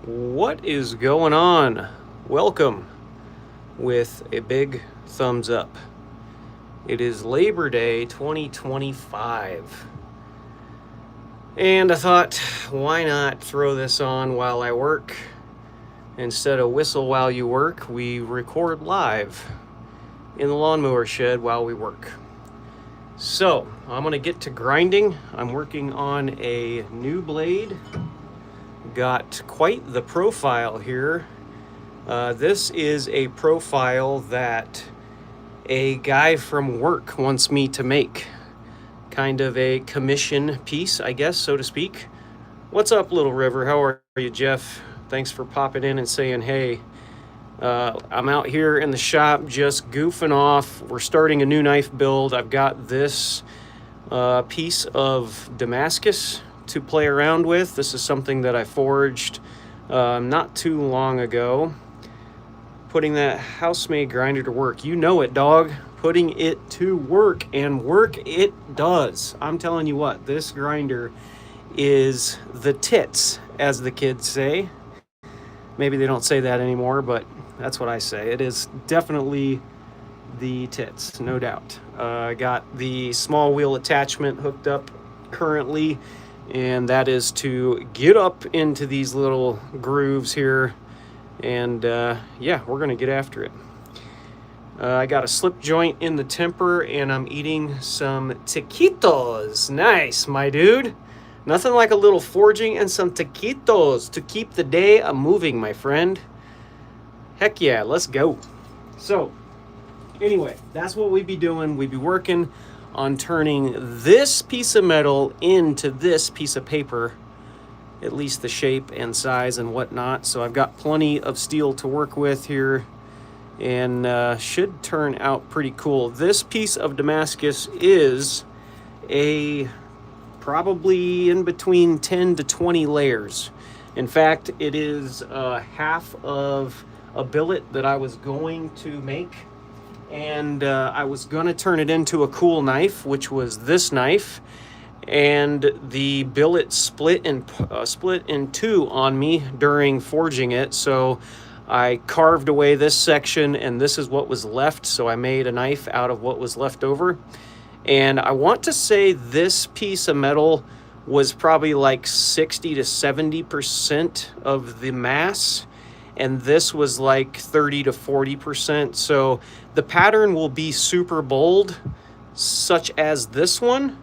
What is going on? Welcome with a big thumbs up. It is Labor Day 2025. And I thought, why not throw this on while I work? Instead of whistle while you work, we record live in the lawnmower shed while we work. So, I'm going to get to grinding. I'm working on a new blade. Got quite the profile here. This is a profile that a guy from work wants me to make. Kind of a commission piece, I guess, so to speak. What's up, Little River? How are you, Jeff? Thanks for popping in and saying hey. I'm out here in the shop just goofing off. We're starting a new knife build. I've got this piece of Damascus to play around with. This is something that I forged not too long ago. Putting that house-made grinder to work. You know it, dog. Putting it to work, and work it does. I'm telling you what, this grinder is the tits, as the kids say. Maybe they don't say that anymore, but that's what I say. It is definitely the tits, no doubt. I got the small wheel attachment hooked up currently, and that is to get up into these little grooves here, and yeah, we're gonna get after it. I got a slip joint in the temper, and I'm eating some taquitos. Nice, my dude. Nothing like a little forging and some taquitos to keep the day a moving, my friend. Heck yeah, let's go. So anyway, that's what we'd be doing. We'd be working on turning this piece of metal into this piece of paper, at least the shape and size and whatnot. So I've got plenty of steel to work with here, and should turn out pretty cool. This piece of Damascus is a probably in between 10 to 20 layers. In fact, it is half of a billet that I was going to make, and I was going to turn it into a cool knife, which was this knife, and the billet split in two on me during forging it. So I carved away this section, and this is what was left. So I made a knife out of what was left over. And I want to say this piece of metal was probably like 60 to 70% of the mass, and this was like 30 to 40%. So the pattern will be super bold, such as this one,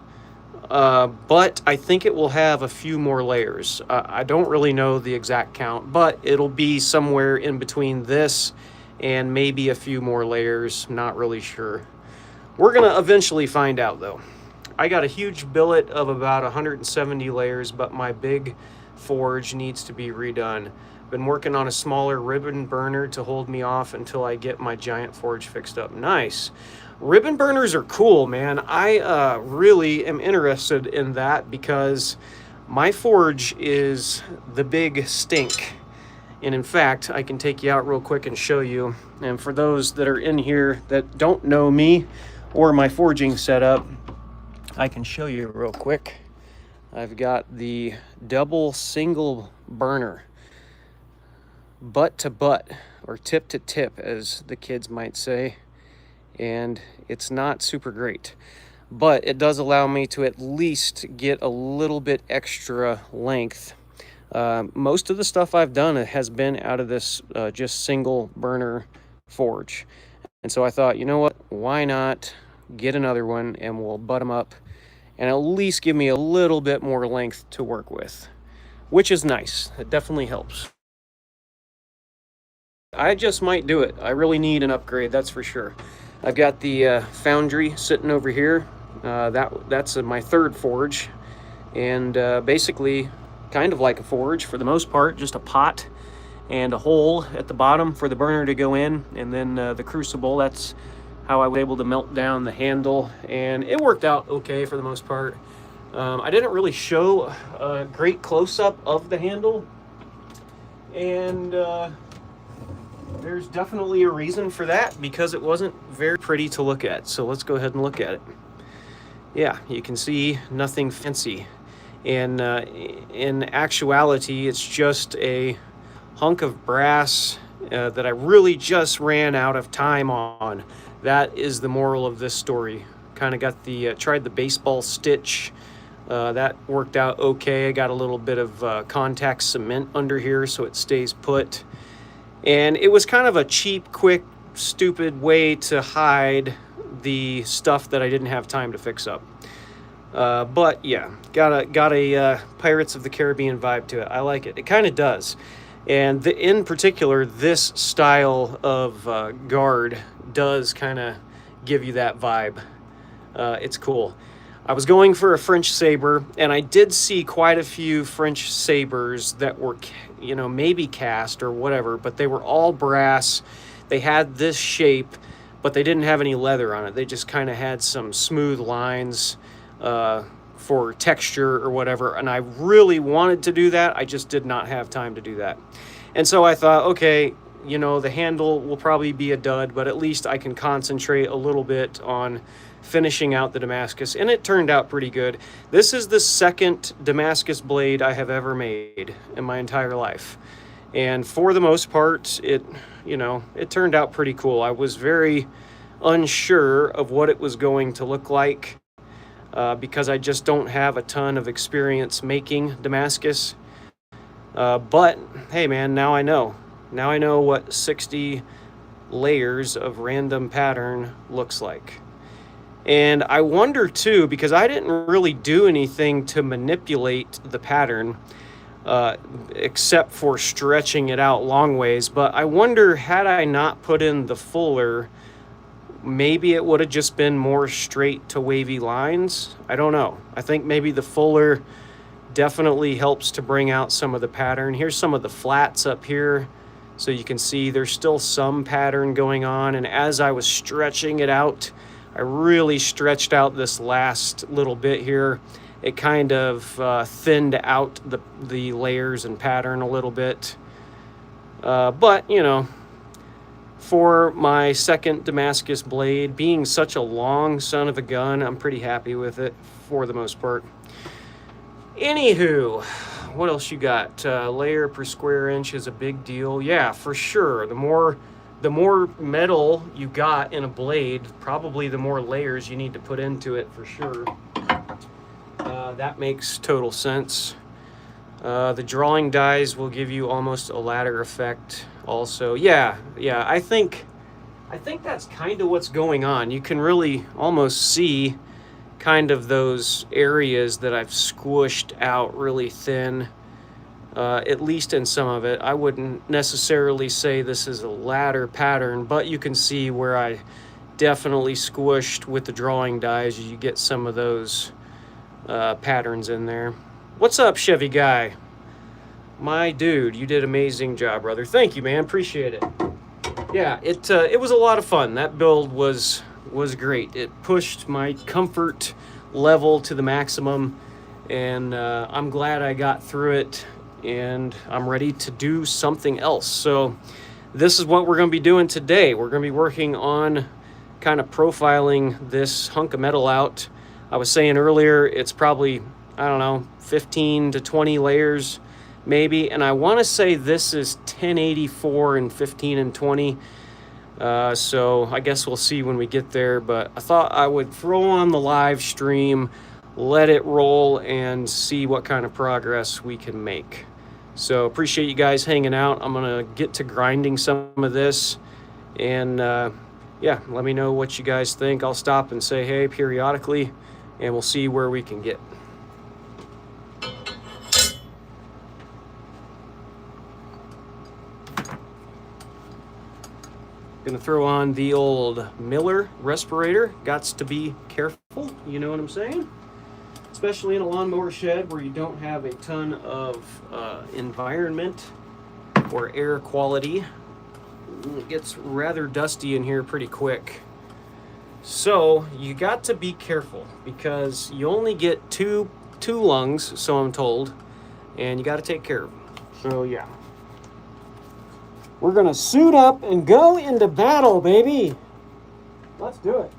but I think it will have a few more layers. I don't really know the exact count, but it'll be somewhere in between this and maybe a few more layers. Not really sure. We're gonna eventually find out though. I got a huge billet of about 170 layers, but my big forge needs to be redone. Been working on a smaller ribbon burner to hold me off until I get my giant forge fixed up. Nice. Ribbon burners are cool, man. I really am interested in that because my forge is the big stink. And in fact, I can take you out real quick and show you. And for those that are in here that don't know me or my forging setup, I can show you real quick. I've got the double single burner, butt to butt, or tip to tip, as the kids might say. And it's not super great, but it does allow me to at least get a little bit extra length. Most of the stuff I've done has been out of this just single burner forge. And so I thought, you know what, why not get another one, and we'll butt them up and at least give me a little bit more length to work with, which is nice. It definitely helps. I just might do it. I really need an upgrade, that's for sure. I've got the foundry sitting over here. That's my third forge, and basically kind of like a forge for the most part, just a pot and a hole at the bottom for the burner to go in, and then the crucible. That's how I was able to melt down the handle, and it worked out okay for the most part. I didn't really show a great close-up of the handle, and there's definitely a reason for that, because it wasn't very pretty to look at. So let's go ahead and look at it. Yeah, you can see nothing fancy. And in actuality, it's just a hunk of brass that I really just ran out of time on. That is the moral of this story. Kind of got the tried the baseball stitch. That worked out okay. I got a little bit of contact cement under here so it stays put. And it was kind of a cheap, quick, stupid way to hide the stuff that I didn't have time to fix up. But yeah, got a Pirates of the Caribbean vibe to it. I like it. It kind of does. And in particular, this style of guard does kind of give you that vibe. It's cool. I was going for a French saber, and I did see quite a few French sabers that were, you know, maybe cast or whatever, but they were all brass. They had this shape, but they didn't have any leather on it. They just kind of had some smooth lines for texture or whatever, and I really wanted to do that. I just did not have time to do that. And so I thought, okay, you know, the handle will probably be a dud, but at least I can concentrate a little bit on finishing out the Damascus, and it turned out pretty good. This is the second Damascus blade I have ever made in my entire life, and for the most part, it turned out pretty cool. I was very unsure of what it was going to look like because I just don't have a ton of experience making Damascus, but hey man, now I know what 60 layers of random pattern looks like. And I wonder too, because I didn't really do anything to manipulate the pattern except for stretching it out long ways, but I wonder, had I not put in the fuller, maybe it would have just been more straight to wavy lines. I don't know. I think maybe the fuller definitely helps to bring out some of the pattern. Here's some of the flats up here, so you can see there's still some pattern going on, and as I was stretching it out, I really stretched out this last little bit here. It kind of thinned out the layers and pattern a little bit. But, you know, for my second Damascus blade, being such a long son of a gun, I'm pretty happy with it for the most part. Anywho, what else you got? Layer per square inch is a big deal. Yeah, for sure. The more metal you got in a blade, probably the more layers you need to put into it, for sure. That makes total sense. The drawing dies will give you almost a ladder effect also. Yeah, I think that's kind of what's going on. You can really almost see kind of those areas that I've squished out really thin. At least in some of it. I wouldn't necessarily say this is a ladder pattern, but you can see where I definitely squished with the drawing dies. You get some of those patterns in there. What's up, Chevy guy? My dude, you did an amazing job, brother. Thank you, man. Appreciate it. Yeah, it was a lot of fun. That build was great. It pushed my comfort level to the maximum, and I'm glad I got through it, and I'm ready to do something else. So this is what we're going to be doing today. We're going to be working on kind of profiling this hunk of metal out. I was saying earlier, it's probably, I don't know, 15 to 20 layers maybe, and I want to say this is 1084 and 15 and 20. So I guess we'll see when we get there, but I thought I would throw on the live stream, let it roll, and see what kind of progress we can make. So appreciate you guys hanging out. I'm gonna get to grinding some of this, and yeah, let me know what you guys think. I'll stop and say hey periodically, and we'll see where we can get. Gonna throw on the old Miller respirator. Gots to be careful, you know what I'm saying? Especially in a lawnmower shed where you don't have a ton of environment or air quality. It gets rather dusty in here pretty quick. So you got to be careful because you only get two lungs, so I'm told, and you got to take care of them. So yeah. We're gonna suit up and go into battle, baby. Let's do it.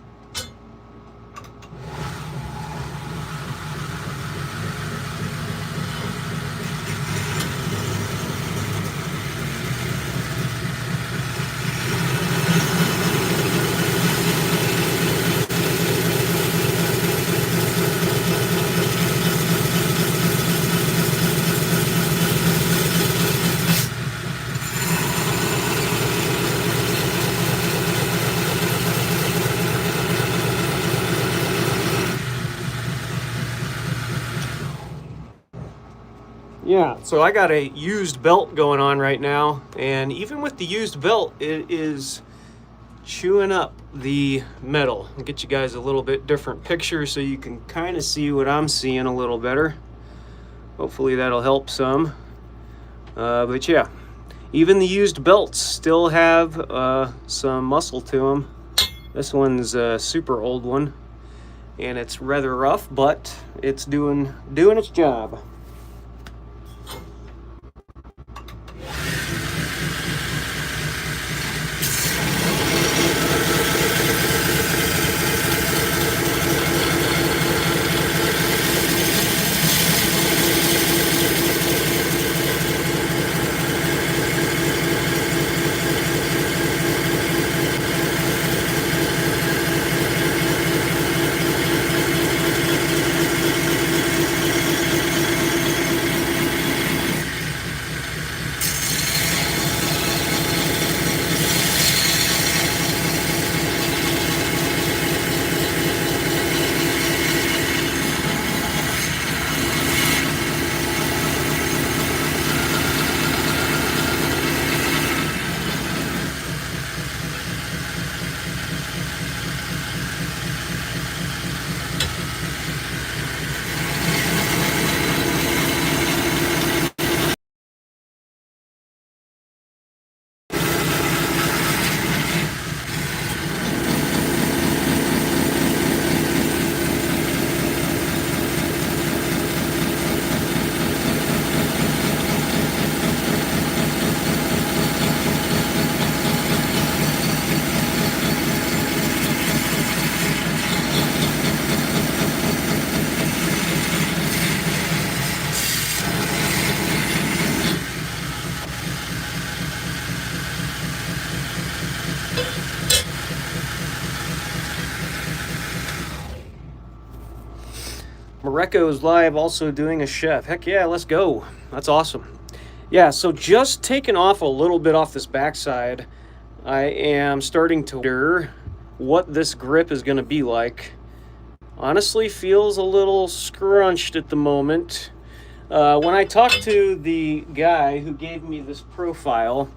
Yeah, so I got a used belt going on right now, and even with the used belt, it is chewing up the metal. I'll get you guys a little bit different picture so you can kind of see what I'm seeing a little better. Hopefully that'll help some. But yeah, even the used belts still have some muscle to them. This one's a super old one, and it's rather rough, but it's doing its job. Mareko's live also doing a chef. Heck yeah, let's go. That's awesome. Yeah, so just taking off a little bit off this backside, I am starting to wonder what this grip is going to be like. Honestly, feels a little scrunched at the moment. When I talked to the guy who gave me this profile,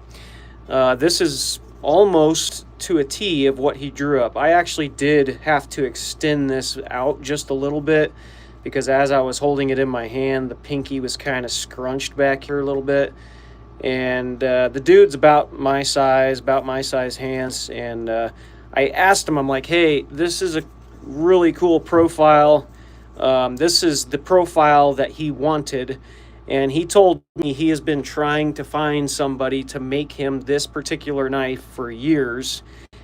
this is almost to a T of what he drew up. I actually did have to extend this out just a little bit because as I was holding it in my hand, the pinky was kind of scrunched back here a little bit. And the dude's about my size hands. And I asked him, I'm like, hey, this is a really cool profile. This is the profile that he wanted. And he told me he has been trying to find somebody to make him this particular knife for years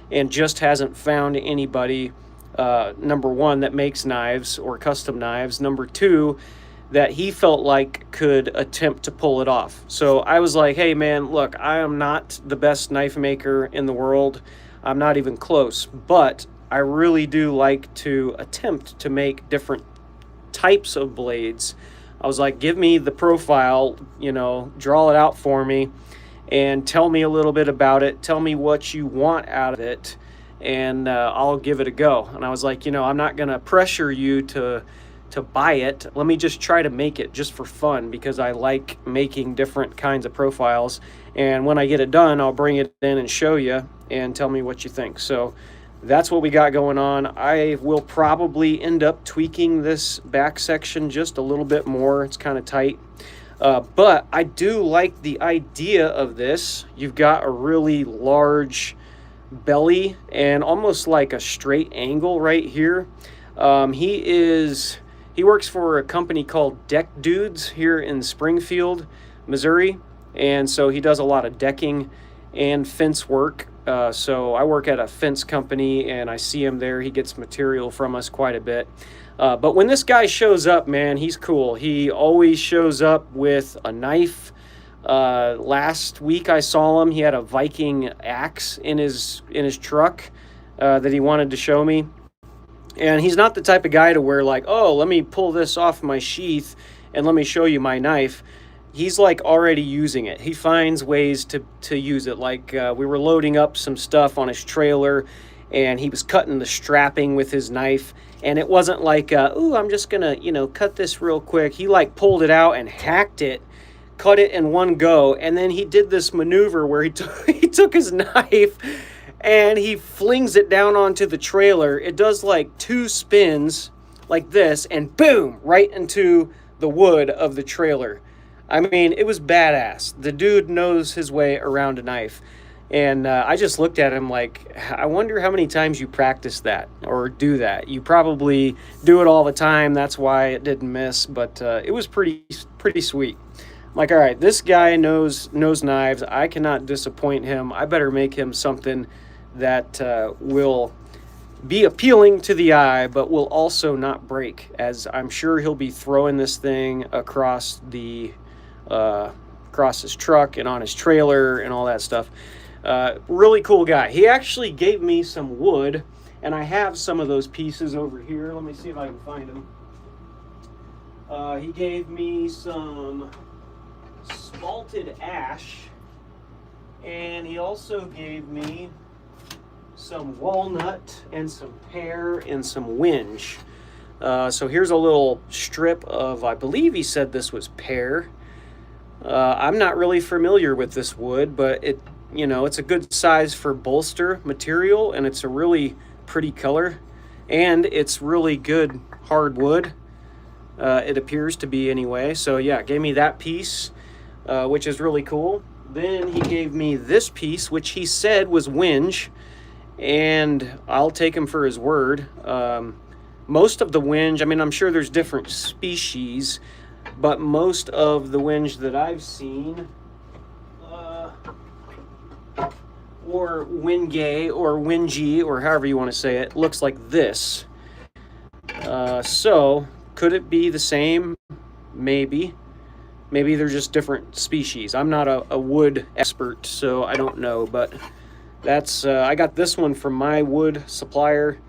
and just hasn't found anybody, number one, that makes knives or custom knives. Number two, that he felt like could attempt to pull it off. So I was like, hey man, look, I am not the best knife maker in the world. I'm not even close, but I really do like to attempt to make different types of blades. I was like, give me the profile, draw it out for me and tell me a little bit about it. Tell me what you want out of it and I'll give it a go. And I was like, I'm not going to pressure you to buy it. Let me just try to make it just for fun because I like making different kinds of profiles. And when I get it done, I'll bring it in and show you and tell me what you think. So that's what we got going on. I will probably end up tweaking this back section just a little bit more. It's kind of tight. But I do like the idea of this. You've got a really large belly and almost like a straight angle right here. He works for a company called Deck Dudes here in Springfield, Missouri. And so he does a lot of decking and fence work. So I work at a fence company and I see him there. He gets material from us quite a bit. But when this guy shows up, man, he's cool. He always shows up with a knife. Last week I saw him. He had a Viking axe in his truck that he wanted to show me. And he's not the type of guy to where like, oh, let me pull this off my sheath and let me show you my knife. He's like already using it. He finds ways to use it. Like we were loading up some stuff on his trailer and he was cutting the strapping with his knife. And it wasn't like, ooh, I'm just gonna, cut this real quick. He like pulled it out and hacked it, cut it in one go, and then he did this maneuver where he took his knife and he flings it down onto the trailer. It does like 2 spins like this, and boom, right into the wood of the trailer. I mean, it was badass. The dude knows his way around a knife. And I just looked at him like, I wonder how many times you practice that or do that. You probably do it all the time. That's why it didn't miss. But it was pretty sweet. I'm like, all right, this guy knows knives. I cannot disappoint him. I better make him something that will be appealing to the eye, but will also not break, as I'm sure he'll be throwing this thing across his truck and on his trailer and all that stuff. Really cool guy. He actually gave me some wood, and I have some of those pieces over here. Let me see if I can find them. He gave me some spalted ash, and he also gave me some walnut and some pear and some whinge. So here's a little strip of, I believe he said this was pear. I'm not really familiar with this wood, but it's a good size for bolster material, and it's a really pretty color, and it's really good hardwood. It appears to be anyway. So yeah, gave me that piece, which is really cool. Then he gave me this piece, which he said was whinge, and I'll take him for his word. Most of the whinge, I mean, I'm sure there's different species, but most of the whinge that I've seen, or wingay or wingy or however you want to say it, looks like this. So could it be the same? Maybe they're just different species. I'm not a wood expert, so I don't know, but that's I got this one from my wood supplier,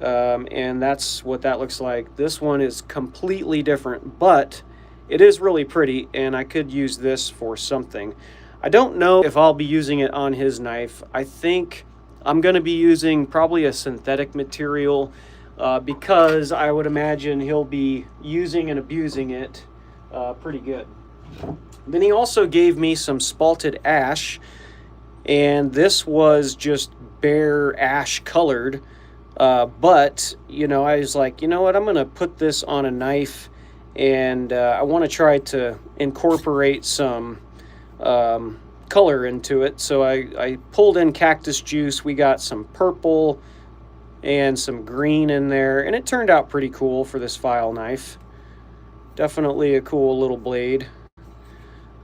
and that's what that looks like. This one is completely different, but it is really pretty, and I could use this for something. I don't know if I'll be using it on his knife. I think I'm going to be using probably a synthetic material, because I would imagine he'll be using and abusing it pretty good. Then he also gave me some spalted ash, and this was just bare ash colored, but I was like, you know what, I'm going to put this on a knife, and I want to try to incorporate some color into it. So I pulled in cactus juice. We got some purple and some green in there, and it turned out pretty cool for this file knife. Definitely a cool little blade.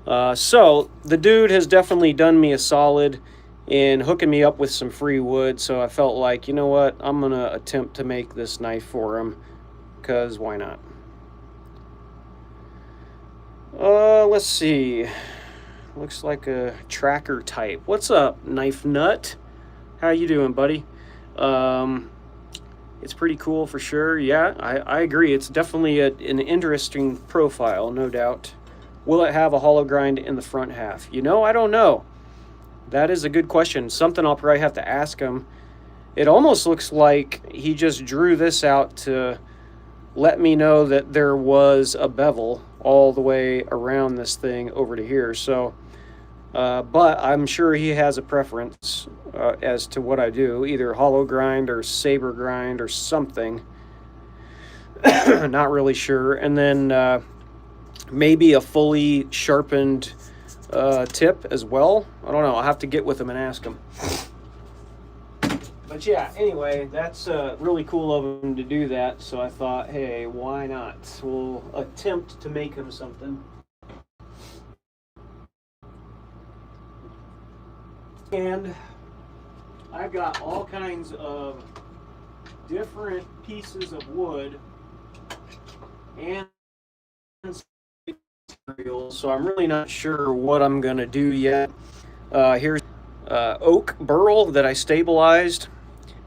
So the dude has definitely done me a solid in hooking me up with some free wood, so I felt like, you know what, I'm gonna attempt to make this knife for him, because why not? Let's see. Looks like a tracker type. What's up, Knife Nut? How you doing, buddy? It's pretty cool for sure. Yeah, I agree. It's definitely an interesting profile, no doubt. Will it have a hollow grind in the front half? I don't know. That is a good question. Something I'll probably have to ask him. It almost looks like he just drew this out to let me know that there was a bevel all the way around this thing over to here. So, but I'm sure he has a preference as to what I do, either hollow grind or saber grind or something. Not really sure. And then maybe a fully sharpened tip as well. I don't know. I'll have to get with him and ask him. But yeah, anyway, that's really cool of him to do that. So I thought, hey, why not? We'll attempt to make him something. And I've got all kinds of different pieces of wood and materials, so I'm really not sure what I'm going to do yet. Here's oak burl that I stabilized,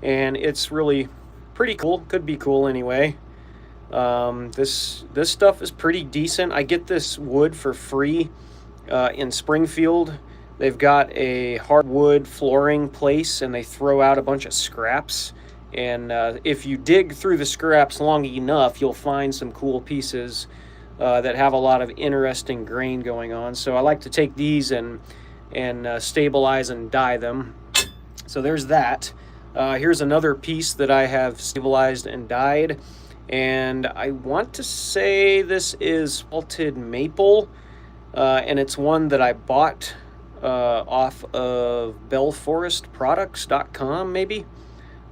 and it's really pretty cool. Could be cool anyway. This stuff is pretty decent. I get this wood for free in Springfield. They've got a hardwood flooring place, and they throw out a bunch of scraps. And if you dig through the scraps long enough, you'll find some cool pieces that have a lot of interesting grain going on. So I like to take these and stabilize and dye them. So there's that. Here's another piece that I have stabilized and dyed. And I want to say this is salted maple. And it's one that I bought off of bellforestproducts.com, maybe.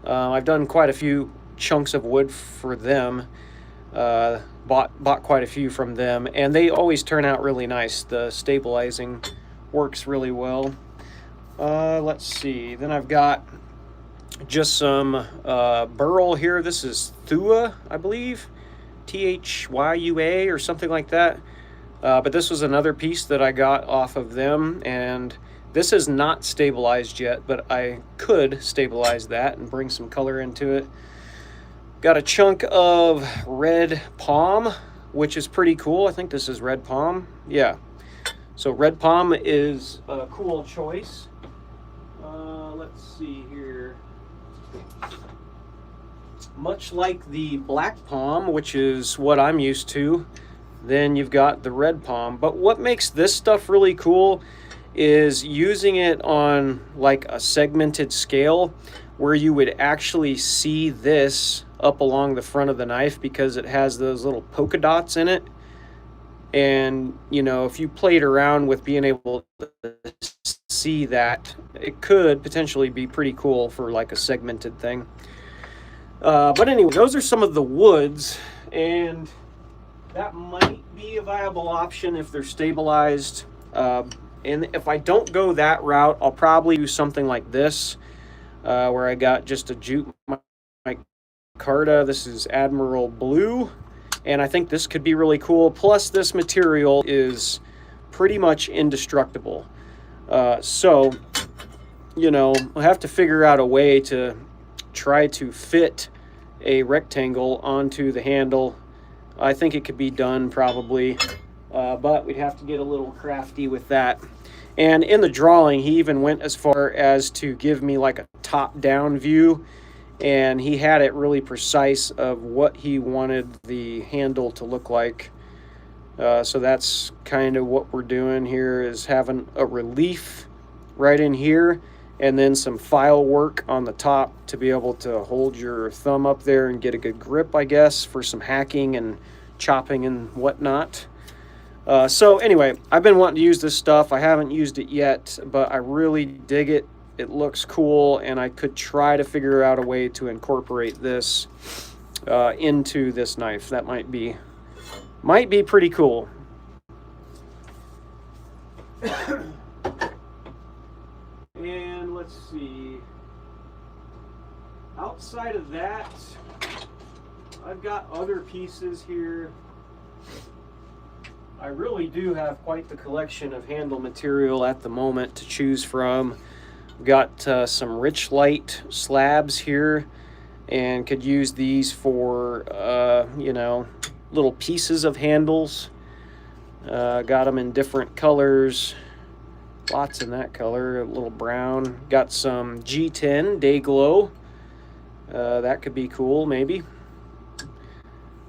I've done quite a few chunks of wood for them. Bought quite a few from them, and they always turn out really nice. The stabilizing works really well. Let's see. Then I've got just some burl here. This is Thua, I believe. Thyua or something like that. But this was another piece that I got off of them, and this is not stabilized yet, but I could stabilize that and bring some color into it. Got a chunk of red palm, which is pretty cool. I think this is red palm. Yeah. So red palm is a cool choice. Let's see here. Much like the black palm, which is what I'm used to, then you've got the red palm. But what makes this stuff really cool is using it on like a segmented scale where you would actually see this up along the front of the knife because it has those little polka dots in it. And, you know, if you played around with being able to see that, it could potentially be pretty cool for like a segmented thing. But anyway, those are some of the woods, and that might be a viable option if they're stabilized. And if I don't go that route, I'll probably do something like this, where I got just a jute micarta. This is Admiral Blue, and I think this could be really cool. Plus, this material is pretty much indestructible. So, you know, I'll have to figure out a way to try to fit a rectangle onto the handle. I think it could be done probably, but we'd have to get a little crafty with that. And in the drawing, he even went as far as to give me like a top-down view, and he had it really precise of what he wanted the handle to look like. So that's kind of what we're doing here, is having a relief right in here, and then some file work on the top to be able to hold your thumb up there and get a good grip, I guess, for some hacking and chopping and whatnot. So anyway, I've been wanting to use this stuff. I haven't used it yet, but I really dig it. It looks cool, and I could try to figure out a way to incorporate this into this knife. That might be pretty cool. And let's see. Outside of that, I've got other pieces here. I really do have quite the collection of handle material at the moment to choose from. Got some Richlite slabs here, and could use these for, you know, little pieces of handles. Got them in different colors. Lots in that color, a little brown. Got some G10 Day Glow. That could be cool, maybe.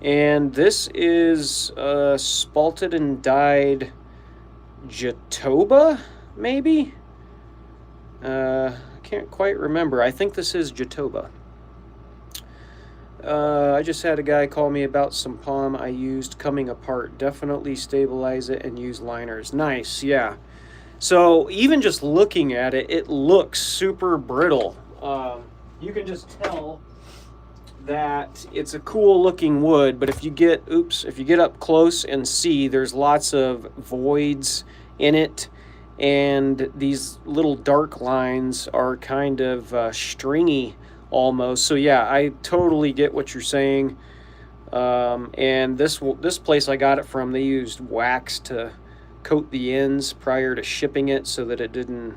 And this is spalted and dyed Jatoba, maybe? I can't quite remember. I think this is Jatoba. I just had a guy call me about some palm I used coming apart. Definitely stabilize it and use liners. Nice, yeah. So even just looking at it, it looks super brittle. You can just tell that it's a cool looking wood, but if you get up close and see, there's lots of voids in it, and these little dark lines are kind of stringy almost. So yeah, I totally get what you're saying. And this place I got it from, they used wax to coat the ends prior to shipping it so that it didn't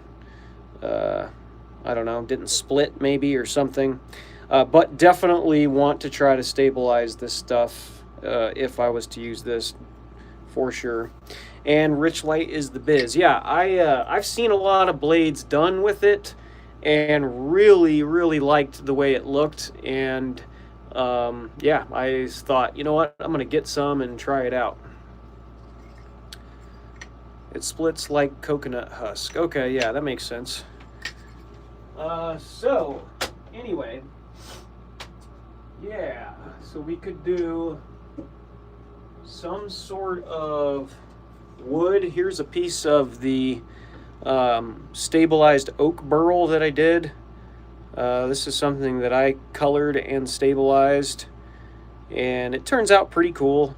I don't know, didn't split maybe or something. But definitely want to try to stabilize this stuff if I was to use this for sure. And Rich Light is the biz. Yeah, I've seen a lot of blades done with it, and really liked the way it looked. And yeah, I thought, you know what, I'm gonna get some and try it out. It splits like coconut husk. Okay, yeah, that makes sense. So anyway, yeah, so we could do some sort of wood. Here's a piece of the stabilized oak burl that I did. This is something that I colored and stabilized, and it turns out pretty cool.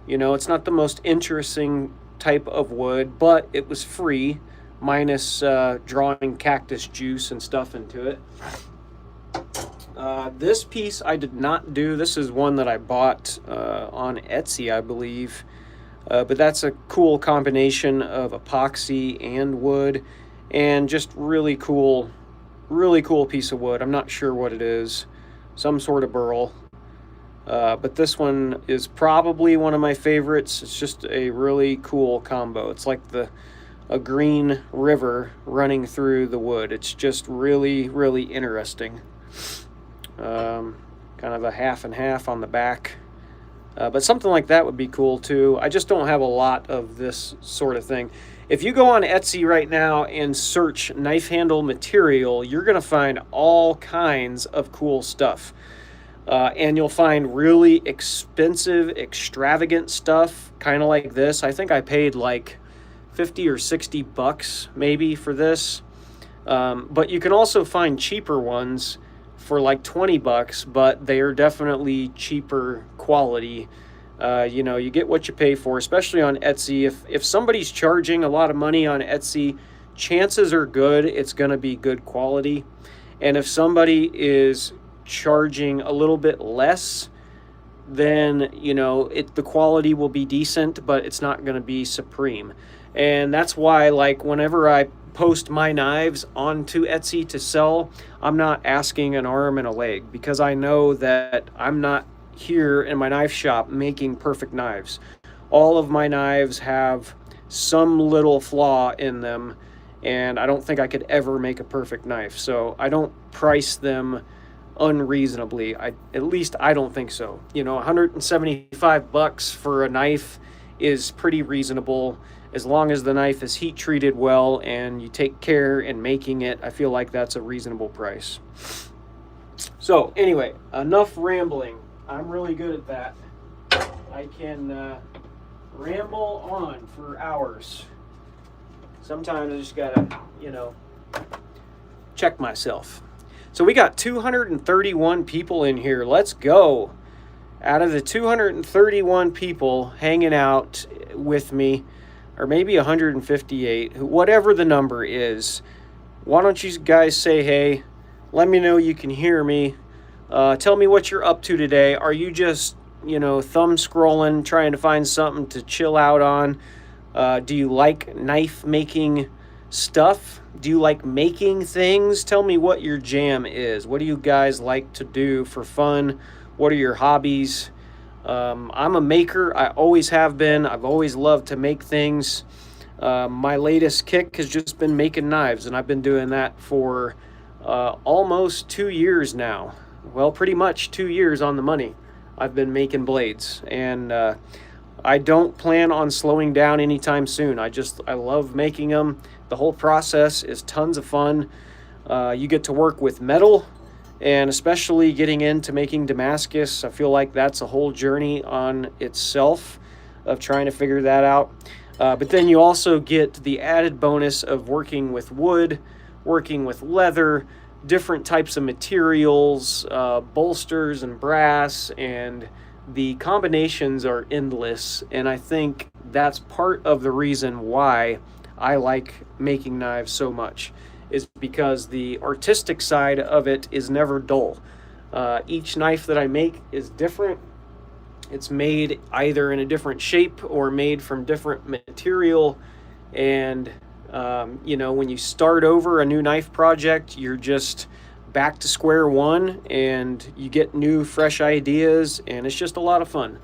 You know, it's not the most interesting type of wood, but it was free, minus drawing cactus juice and stuff into it. This piece I did not do. This is one that I bought on Etsy, I believe. But that's a cool combination of epoxy and wood, and just really cool piece of wood. I'm not sure what it is, some sort of burl. But this one is probably one of my favorites. It's just a really cool combo. It's like a green river running through the wood. It's just really interesting. Kind of a half and half on the back. But something like that would be cool too. I just don't have a lot of this sort of thing. If you go on Etsy right now and search knife handle material, you're going to find all kinds of cool stuff. And you'll find really expensive, extravagant stuff, kind of like this. I think I paid like 50 or 60 bucks maybe for this. But you can also find cheaper ones for like 20 bucks, but they are definitely cheaper quality. You know, you get what you pay for, especially on Etsy. If somebody's charging a lot of money on Etsy, chances are good it's going to be good quality. And if somebody is charging a little bit less, then, you know, the quality will be decent, but it's not going to be supreme. And that's why, like, whenever I post my knives onto Etsy to sell, I'm not asking an arm and a leg, because I know that I'm not here in my knife shop making perfect knives. All of my knives have some little flaw in them, and I don't think I could ever make a perfect knife. So I don't price them unreasonably. At least I don't think so. You know, 175 bucks for a knife is pretty reasonable. As long as the knife is heat treated well and you take care in making it, I feel like that's a reasonable price. So anyway, enough rambling. I'm really good at that. I can ramble on for hours. Sometimes I just gotta, you know, check myself. So we got 231 people in here. Let's go. Out of the 231 people hanging out with me, or maybe 158, whatever the number is, why don't you guys say hey? Let me know you can hear me. Tell me what you're up to today. Are you just, you know, thumb scrolling, trying to find something to chill out on? Do you like knife making stuff? Do you like making things? Tell me what your jam is. What do you guys like to do for fun? What are your hobbies? I'm a maker. I always have been. I've always loved to make things. My latest kick has just been making knives, and I've been doing that for almost 2 years now. Well, pretty much 2 years on the money. I've been making blades, and I don't plan on slowing down anytime soon. I love making them. The whole process is tons of fun. You get to work with metal, and especially getting into making Damascus, I feel like that's a whole journey on itself of trying to figure that out. But then you also get the added bonus of working with wood, working with leather, different types of materials, bolsters and brass, and the combinations are endless. And I think that's part of the reason why I like making knives so much, is because the artistic side of it is never dull. Each knife that I make is different. It's made either in a different shape or made from different material. And, you know, when you start over a new knife project, you're just back to square one, and you get new, fresh ideas, and it's just a lot of fun.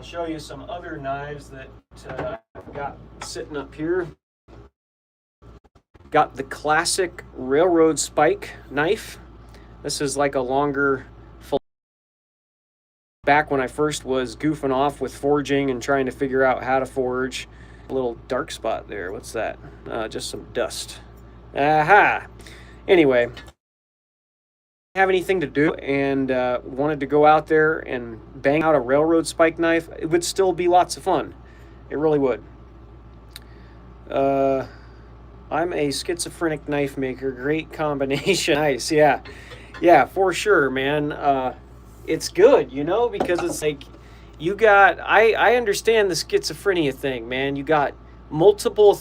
show you some other knives that I've got sitting up here. Got the classic railroad spike knife. This is like a longer, back when I first was goofing off with forging and trying to figure out how to forge. A little dark spot there. What's that? Just some dust. Aha! Anyway, have anything to do and wanted to go out there and bang out a railroad spike knife, it would still be lots of fun. It really would. I'm a schizophrenic knife maker. Great combination. Nice, yeah. Yeah, for sure, man. It's good, you know, because it's like you got, I understand the schizophrenia thing, man. You got multiple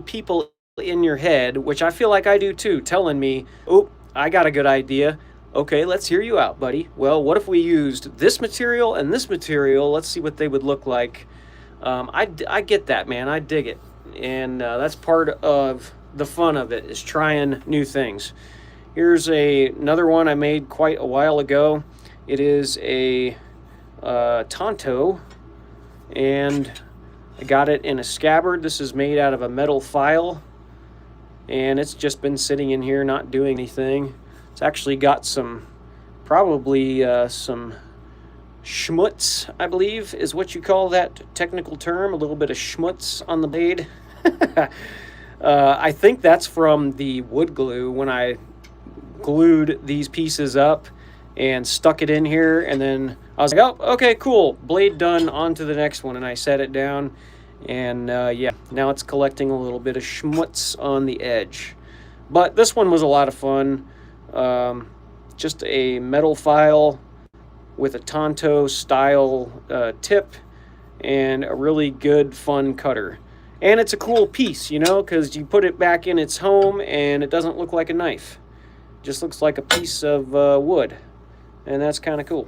people in your head, which I feel like I do too, telling me, oh, I got a good idea. Okay, let's hear you out, buddy. Well, what if we used this material and this material? Let's see what they would look like. I get that, man. I dig it. And that's part of the fun of it, is trying new things. Here's another one I made quite a while ago. It is a Tonto, and I got it in a scabbard. This is made out of a metal file, and it's just been sitting in here not doing anything. It's actually got some, probably some schmutz, I believe is what you call that technical term, a little bit of schmutz on the blade. I think that's from the wood glue when I glued these pieces up and stuck it in here, and then I was like, oh, okay, cool, blade done, on to the next one, and I set it down, and yeah, now it's collecting a little bit of schmutz on the edge. But this one was a lot of fun. Just a metal file with a Tonto style tip and a really good fun cutter. And it's a cool piece, you know, because you put it back in its home and it doesn't look like a knife. It just looks like a piece of wood. And that's kind of cool.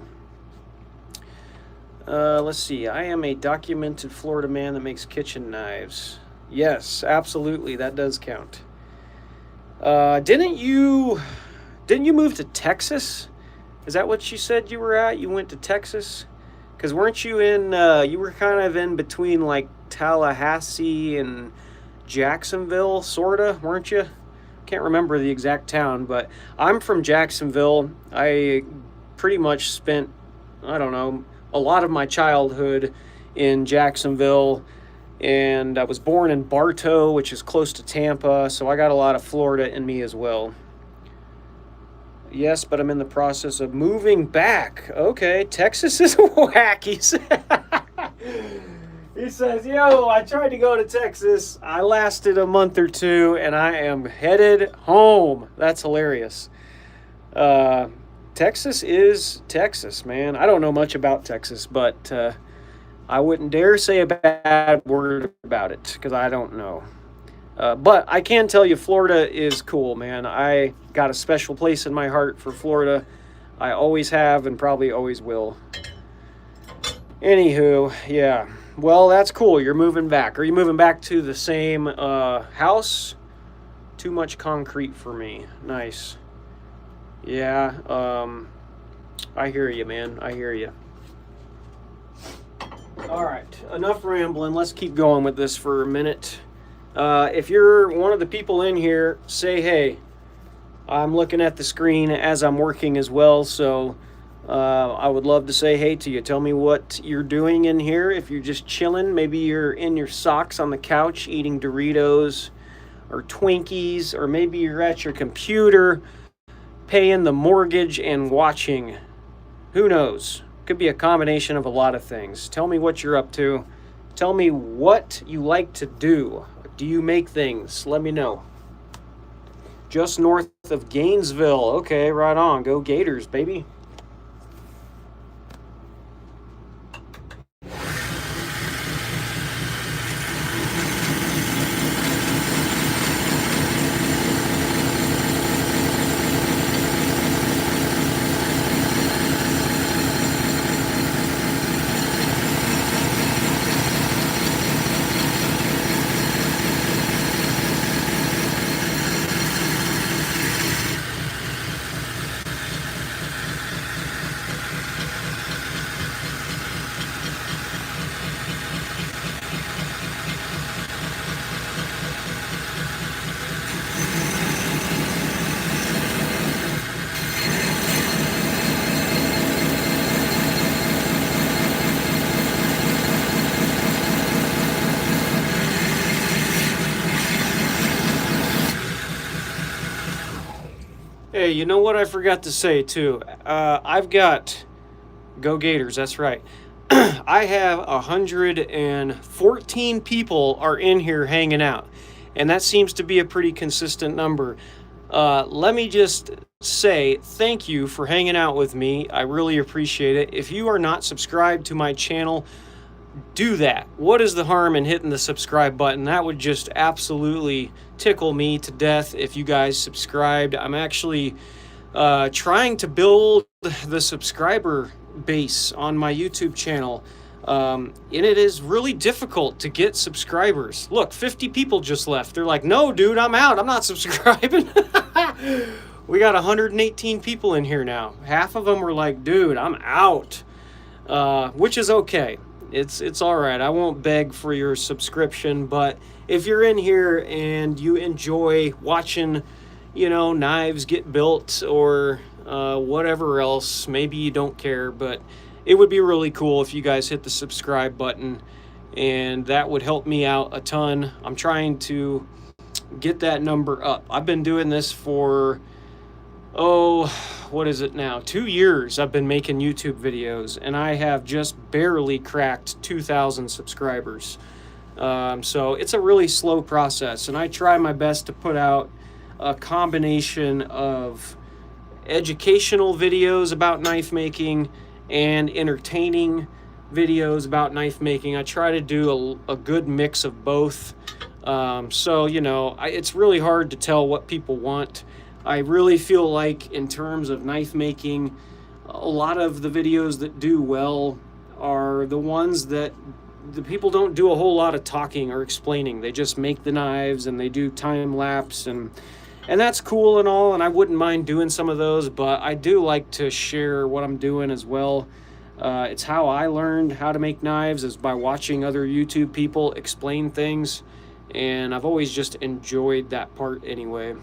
Let's see. I am a documented Florida man that makes kitchen knives. Yes, absolutely. That does count. Didn't you move to Texas? Is that what you said you were at? You went to Texas? Because weren't you in, you were kind of in between like Tallahassee and Jacksonville, sorta, weren't you? Can't remember the exact town, but I'm from Jacksonville. I pretty much spent, I don't know, a lot of my childhood in Jacksonville, and I was born in Bartow, which is close to Tampa, so I got a lot of Florida in me as well. Yes, but I'm in the process of moving back. Okay, Texas is whack, he said. He says, yo, I tried to go to Texas. I lasted a month or two, and I am headed home. That's hilarious. Texas is Texas, man. I don't know much about Texas, but I wouldn't dare say a bad word about it, because I don't know. But I can tell you Florida is cool, man. I got a special place in my heart for Florida. I always have and probably always will. Anywho, yeah. Well, that's cool. You're moving back. Are you moving back to the same house? Too much concrete for me. Nice. Yeah, I hear you, man. I hear you. All right, enough rambling. Let's keep going with this for a minute. If you're one of the people in here, say hey. I'm looking at the screen as I'm working as well, so I would love to say hey to you. Tell me what you're doing in here. If you're just chilling, maybe you're in your socks on the couch eating Doritos or Twinkies, or maybe you're at your computer paying the mortgage and watching. Who knows? Could be a combination of a lot of things. Tell me what you're up to. Tell me what you like to do. Do you make things? Let me know. Just north of Gainesville. Okay, right on. Go Gators, baby. Hey, you know what I forgot to say too? I've got Go Gators. That's right. I have 114 people are in here hanging out, and that seems to be a pretty consistent number. Let me just say thank you for hanging out with me. I really appreciate it. If you are not subscribed to my channel, do that. What is the harm in hitting the subscribe button? That would just absolutely tickle me to death if you guys subscribed. I'm actually trying to build the subscriber base on my YouTube channel. And it is really difficult to get subscribers. Look, 50 people just left. They're like, no, dude, I'm out. I'm not subscribing. We got 118 people in here now. Half of them were like, dude, I'm out. Which is okay. It's all right. I won't beg for your subscription, but if you're in here and you enjoy watching, knives get built or whatever else, maybe you don't care, but it would be really cool if you guys hit the subscribe button, and that would help me out a ton. I'm trying to get that number up. I've been doing this for what is it now? 2 years I've been making YouTube videos, and I have just barely cracked 2,000 subscribers. So it's a really slow process, and I try my best to put out a combination of educational videos about knife making and entertaining videos about knife making. I try to do a good mix of both. It's really hard to tell what people want. I really feel like in terms of knife making, a lot of the videos that do well are the ones that the people don't do a whole lot of talking or explaining. They just make the knives and they do time lapse, and that's cool and all, and I wouldn't mind doing some of those, but I do like to share what I'm doing as well. It's how I learned how to make knives, is by watching other YouTube people explain things, and I've always just enjoyed that part anyway.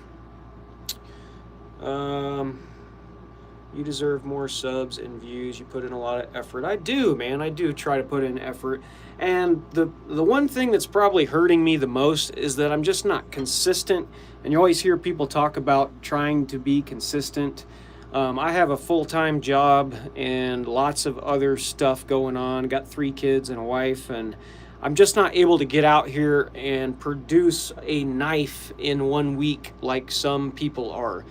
You deserve more subs and views. You put in a lot of effort. I do, man. I do try to put in effort. And the one thing that's probably hurting me the most is that I'm just not consistent. And you always hear people talk about trying to be consistent. I have a full-time job and lots of other stuff going on. Got 3 kids and a wife, and I'm just not able to get out here and produce a knife in 1 week like some people are.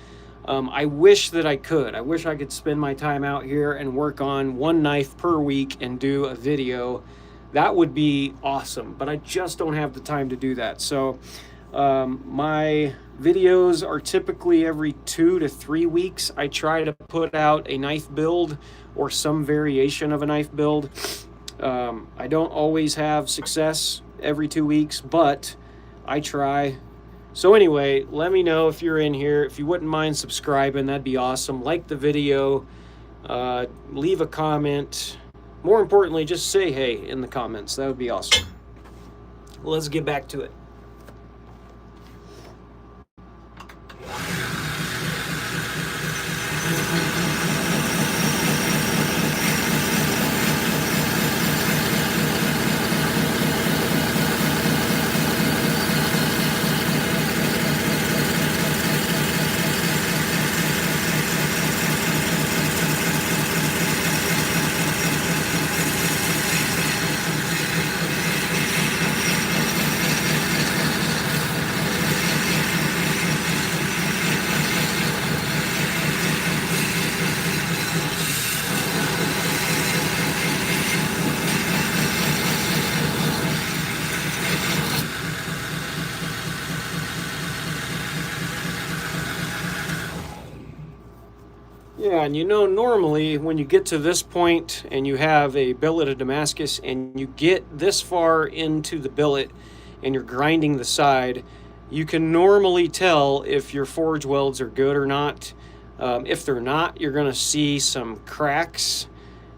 I wish that I could. I wish I could spend my time out here and work on 1 knife per week and do a video. That would be awesome, but I just don't have the time to do that. So my videos are typically every 2 to 3 weeks. I try to put out a knife build or some variation of a knife build. I don't always have success every 2 weeks, but I try. So anyway, let me know if you're in here. If you wouldn't mind subscribing, that'd be awesome. Like the video, leave a comment. More importantly, just say hey in the comments. That would be awesome. Let's get back to it. Yeah, and normally when you get to this point and you have a billet of Damascus and you get this far into the billet and you're grinding the side, you can normally tell if your forge welds are good or not. If they're not, you're going to see some cracks,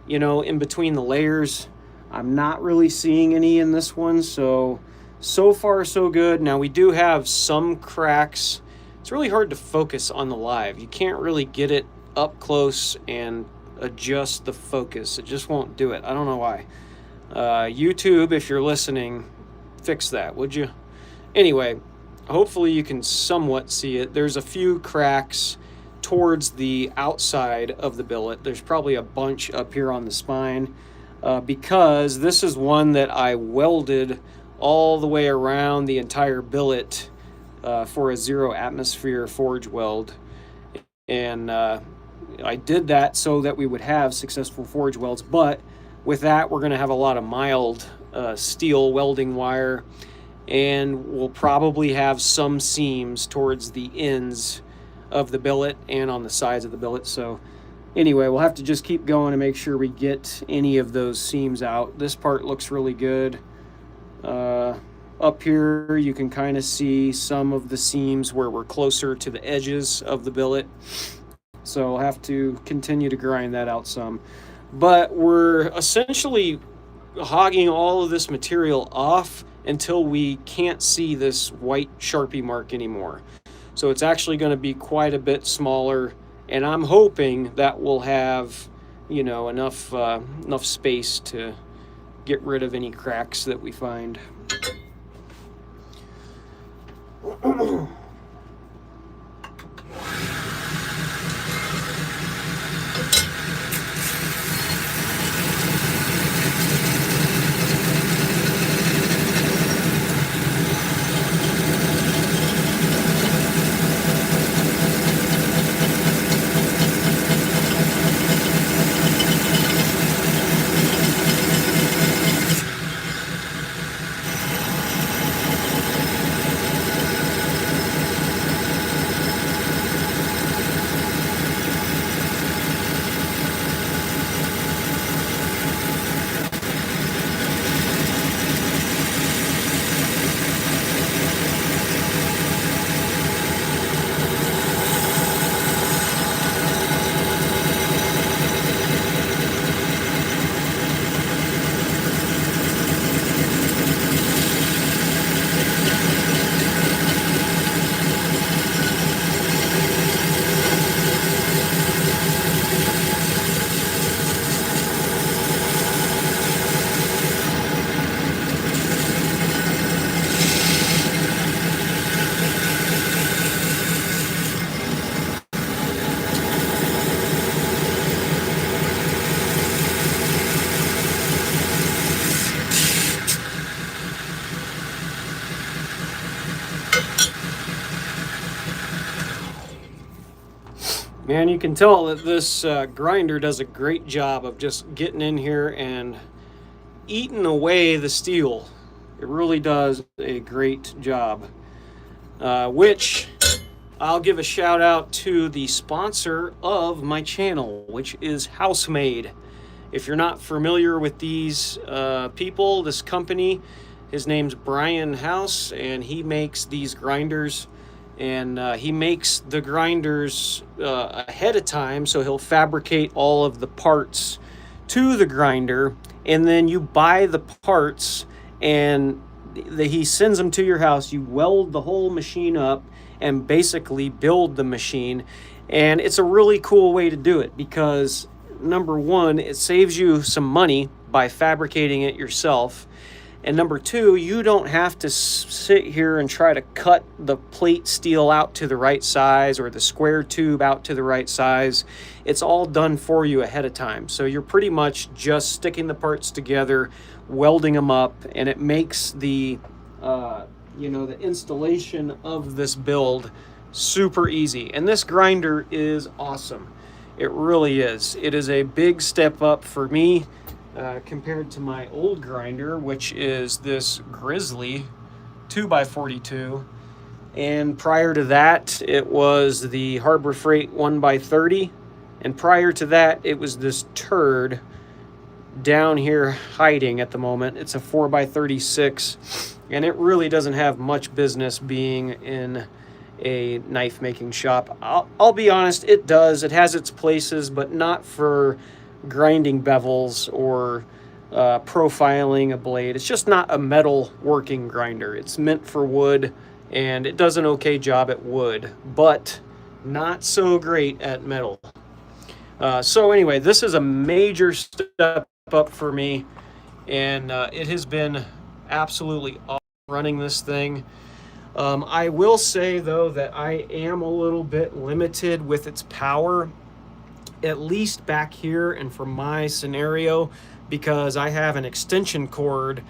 in between the layers. I'm not really seeing any in this one, so far so good. Now we do have some cracks. It's really hard to focus on the live. You can't really get it up close and adjust the focus. It just won't do it. I don't know why. YouTube, if you're listening, fix that, would you? Anyway, hopefully you can somewhat see it. There's a few cracks towards the outside of the billet. There's probably a bunch up here on the spine, because this is one that I welded all the way around the entire billet for a 0 atmosphere forge weld. And I did that so that we would have successful forge welds, but with that we're going to have a lot of mild steel welding wire, and we'll probably have some seams towards the ends of the billet and on the sides of the billet. So anyway, we'll have to just keep going to make sure we get any of those seams out. This part looks really good. Up here you can kind of see some of the seams where we're closer to the edges of the billet, so I'll have to continue to grind that out some. But we're essentially hogging all of this material off until we can't see this white Sharpie mark anymore. So it's actually going to be quite a bit smaller, and I'm hoping that we'll have, you know, enough space to get rid of any cracks that we find. Man, you can tell that this grinder does a great job of just getting in here and eating away the steel. It really does a great job, which I'll give a shout out to the sponsor of my channel, which is Housemade. If you're not familiar with these people, this company, his name's Brian House, and he makes these grinders. And he makes the grinders ahead of time, so he'll fabricate all of the parts to the grinder, and then you buy the parts and he sends them to your house. You weld the whole machine up and basically build the machine. And it's a really cool way to do it because, number one, it saves you some money by fabricating it yourself. And number two, you don't have to sit here and try to cut the plate steel out to the right size or the square tube out to the right size. It's all done for you ahead of time. So you're pretty much just sticking the parts together, welding them up, and it makes the, the installation of this build super easy. And this grinder is awesome. It really is. It is a big step up for me. Compared to my old grinder, which is this Grizzly 2x42, and prior to that it was the Harbor Freight 1x30, and prior to that it was this turd down here hiding at the moment. It's a 4x36, and it really doesn't have much business being in a knife making shop. I'll be honest, it does. It has its places, but not for grinding bevels or profiling a blade. It's just not a metal working grinder. It's meant for wood, and it does an okay job at wood, but not so great at metal. So anyway, this is a major step up for me, and it has been absolutely awesome running this thing. I will say though that I am a little bit limited with its power, at least back here and for my scenario, because I have an extension cord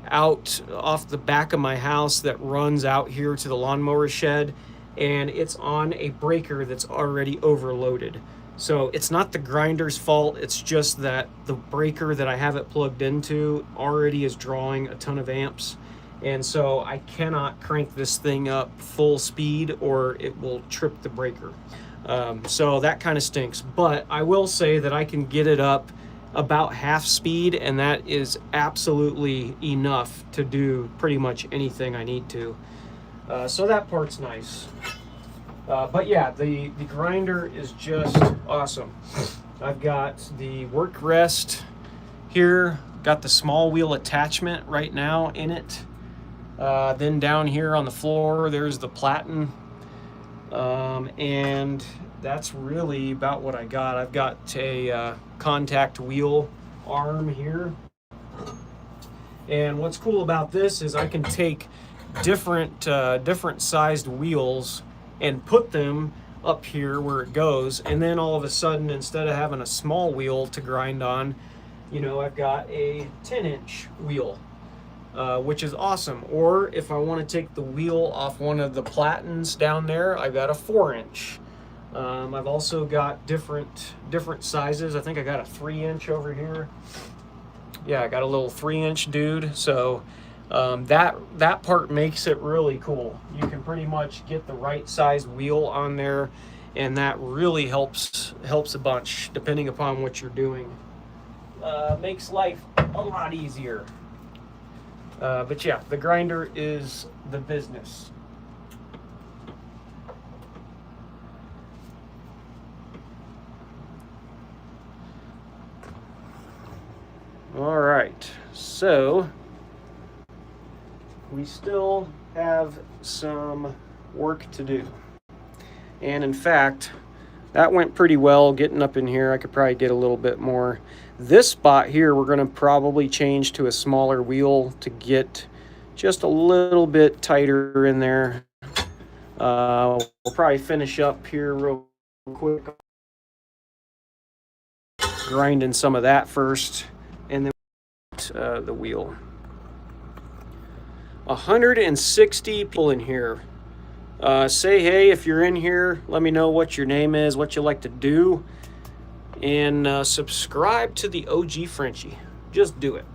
out off the back of my house that runs out here to the lawnmower shed, and it's on a breaker that's already overloaded. So it's not the grinder's fault, it's just that the breaker that I have it plugged into already is drawing a ton of amps, and so I cannot crank this thing up full speed or it will trip the breaker. So that kind of stinks, but I will say that I can get it up about half speed, and that is absolutely enough to do pretty much anything I need to. So that part's nice. But yeah, the grinder is just awesome. I've got the work rest here, got the small wheel attachment right now in it. Then down here on the floor, there's the platen. And that's really about what I got. I've got a contact wheel arm here. And what's cool about this is I can take different sized wheels and put them up here where it goes, and then all of a sudden, instead of having a small wheel to grind on, you know, I've got a 10-inch wheel, which is awesome. Or if I want to take the wheel off one of the platens down there, I've got a 4-inch. I've also got different sizes. I think I got a 3-inch over here. Yeah, I got a little 3-inch dude. So that part makes it really cool. You can pretty much get the right size wheel on there, and that really helps a bunch depending upon what you're doing. Makes life a lot easier. But yeah, the grinder is the business. All right, so we still have some work to do. And in fact, that went pretty well getting up in here. I could probably get a little bit more. This spot here, we're going to probably change to a smaller wheel to get just a little bit tighter in there. We'll probably finish up here real quick, grinding some of that first, and then the wheel. 160 people in here. Say hey if you're in here. Let me know what your name is, what you like to do, and subscribe to the OG Frenchy. Just do it.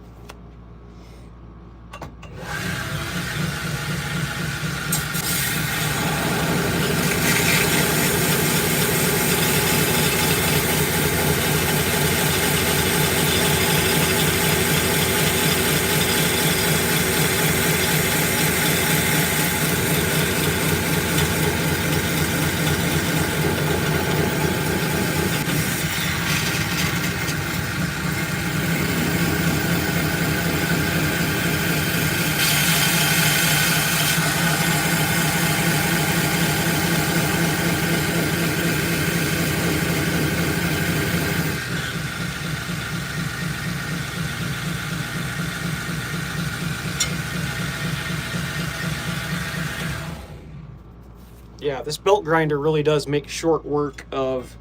Yeah, this belt grinder really does make short work of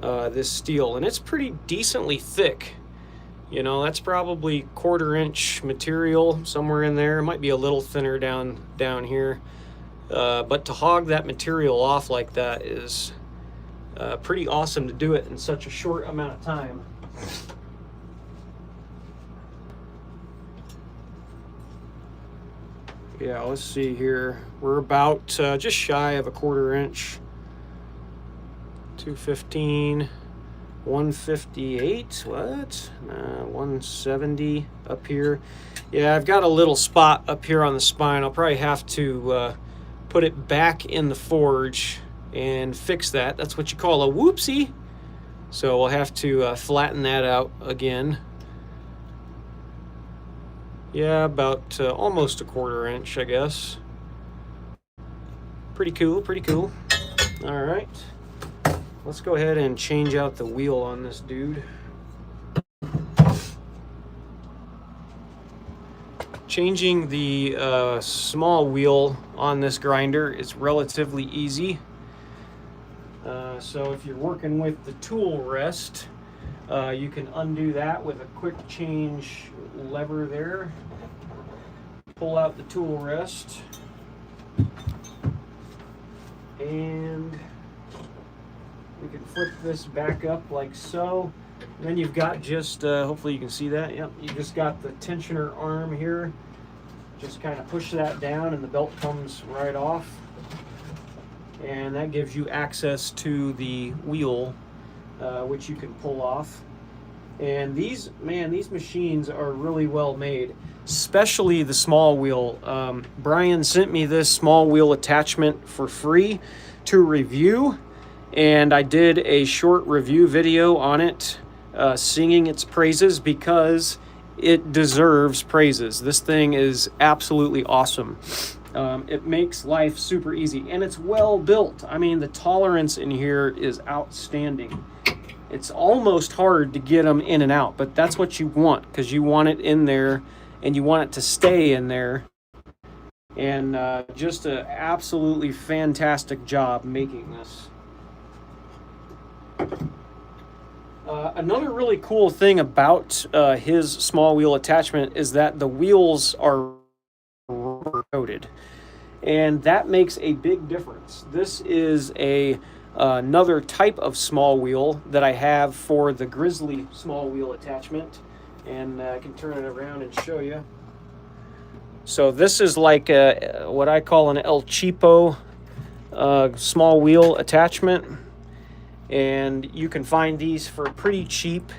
this steel, and it's pretty decently thick. You know, that's probably 1/4-inch material somewhere in there. It might be a little thinner down here, but to hog that material off like that is pretty awesome to do it in such a short amount of time. Yeah, let's see here. We're about just shy of a 1/4-inch. 215, 158, what? 170 up here. Yeah, I've got a little spot up here on the spine. I'll probably have to put it back in the forge and fix that. That's what you call a whoopsie. So we'll have to flatten that out again. Yeah, about almost a 1/4-inch, I guess. Pretty cool, pretty cool. All right, let's go ahead and change out the wheel on this dude. Changing the small wheel on this grinder is relatively easy. So if you're working with the tool rest, you can undo that with a quick change lever there. Pull out the tool rest, and we can flip this back up like so. And then you've got just, hopefully you can see that, yep, you just got the tensioner arm here. Just kind of push that down and the belt comes right off. And that gives you access to the wheel, which you can pull off. And these machines are really well made, especially the small wheel. Brian sent me this small wheel attachment for free to review, and I did a short review video on it, singing its praises because it deserves praises. This thing is absolutely awesome. It makes life super easy, and it's well built. I mean, the tolerance in here is outstanding. It's almost hard to get them in and out, but that's what you want, because you want it in there and you want it to stay in there. And just an absolutely fantastic job making this. Another really cool thing about his small wheel attachment is that the wheels are rubber coated, and that makes a big difference. This is another type of small wheel that I have for the Grizzly small wheel attachment, and I can turn it around and show you. So this is like what I call an El Cheapo small wheel attachment, and you can find these for pretty cheap.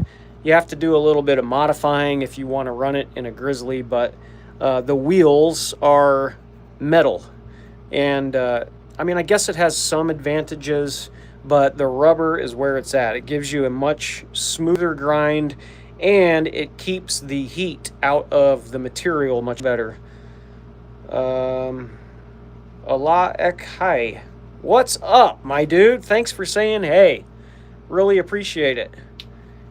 You have to do a little bit of modifying if you want to run it in a Grizzly, but the wheels are metal, and I mean, I guess it has some advantages, but the rubber is where it's at. It gives you a much smoother grind, and it keeps the heat out of the material much better. Allah Ek Hai. What's up, my dude? Thanks for saying hey. Really appreciate it.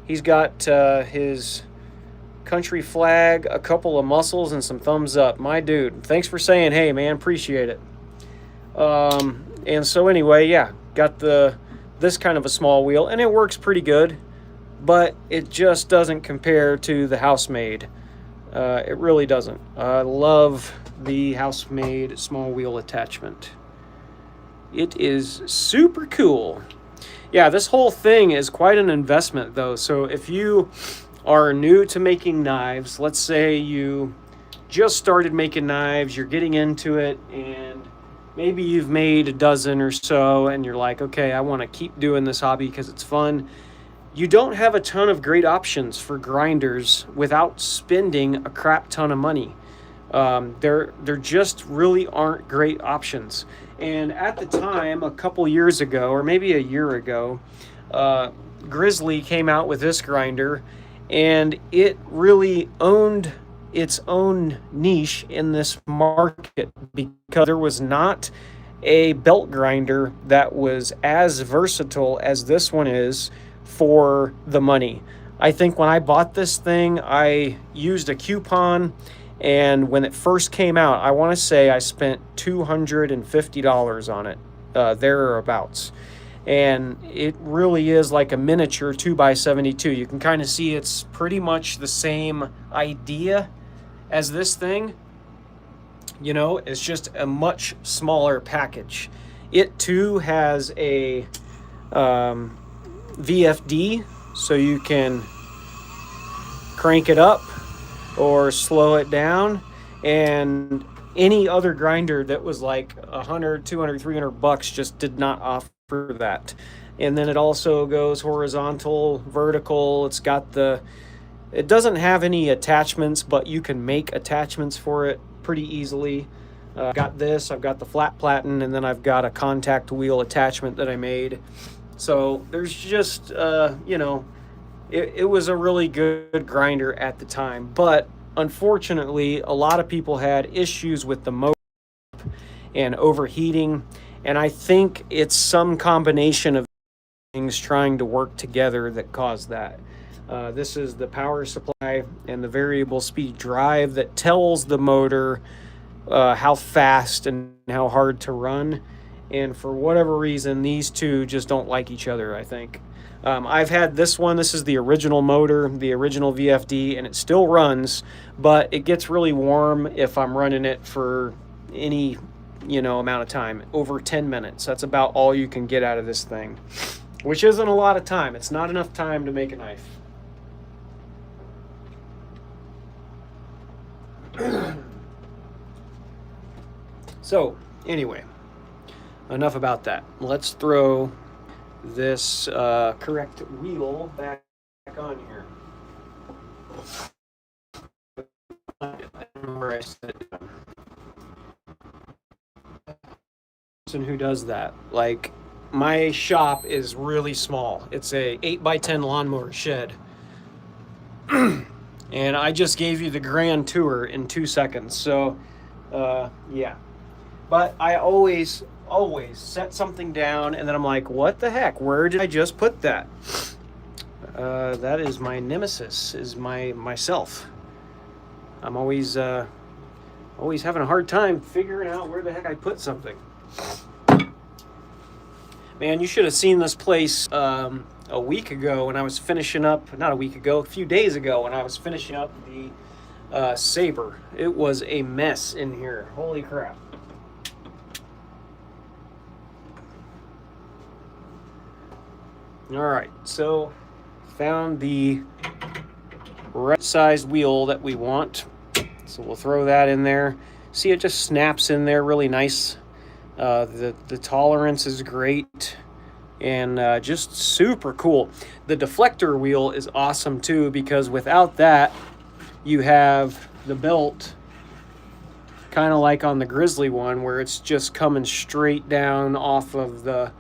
He's got his country flag, a couple of muscles, and some thumbs up. My dude, thanks for saying hey, man. Appreciate it. And so anyway, yeah, got this kind of a small wheel, and it works pretty good, but it just doesn't compare to the house-made. It really doesn't. I love the house-made small wheel attachment. It is super cool. Yeah, this whole thing is quite an investment, though. So if you are new to making knives, let's say you just started making knives, you're getting into it, and maybe you've made a dozen or so, and you're like, okay, I want to keep doing this hobby because it's fun. You don't have a ton of great options for grinders without spending a crap ton of money. There just really aren't great options. And at the time, a couple years ago, or maybe a year ago, Grizzly came out with this grinder, and it really owned its own niche in this market because there was not a belt grinder that was as versatile as this one is for the money. I think when I bought this thing, I used a coupon, and when it first came out, I want to say I spent $250 on it, thereabouts. And it really is like a miniature 2x72. You can kind of see it's pretty much the same idea as this thing. You know, it's just a much smaller package. It too has a VFD, so you can crank it up or slow it down, and any other grinder that was like 100, 200, 300 bucks just did not offer that. And then it also goes horizontal, vertical. It's got it doesn't have any attachments, but you can make attachments for it pretty easily. I've got this, I've got the flat platen, and then I've got a contact wheel attachment that I made. So there's just, you know, it was a really good grinder at the time, but unfortunately, a lot of people had issues with the motor and overheating, and I think it's some combination of things trying to work together that caused that. This is the power supply and the variable speed drive that tells the motor how fast and how hard to run. And for whatever reason, these two just don't like each other, I think. I've had this one. This is the original motor, the original VFD, and it still runs, but it gets really warm if I'm running it for any, amount of time, over 10 minutes. That's about all you can get out of this thing, which isn't a lot of time. It's not enough time to make a knife. So, anyway, enough about that. Let's throw this correct wheel back on here. I don't know where I set it down. Person who does that, like, my shop is really small. It's a 8x10 lawnmower shed. And I just gave you the grand tour in 2 seconds. So, yeah. But I always set something down, and then I'm like, what the heck? Where did I just put that? That is my nemesis, is myself. I'm always having a hard time figuring out where the heck I put something. Man, you should have seen this place a week ago when I was finishing up, not a week ago, a few days ago when I was finishing up the Saber. It was a mess in here. Holy crap. All right, so found the right size wheel that we want. So we'll throw that in there. See, it just snaps in there really nice. The tolerance is great and just super cool. The deflector wheel is awesome too, because without that, you have the belt kind of like on the Grizzly one, where it's just coming straight down off of the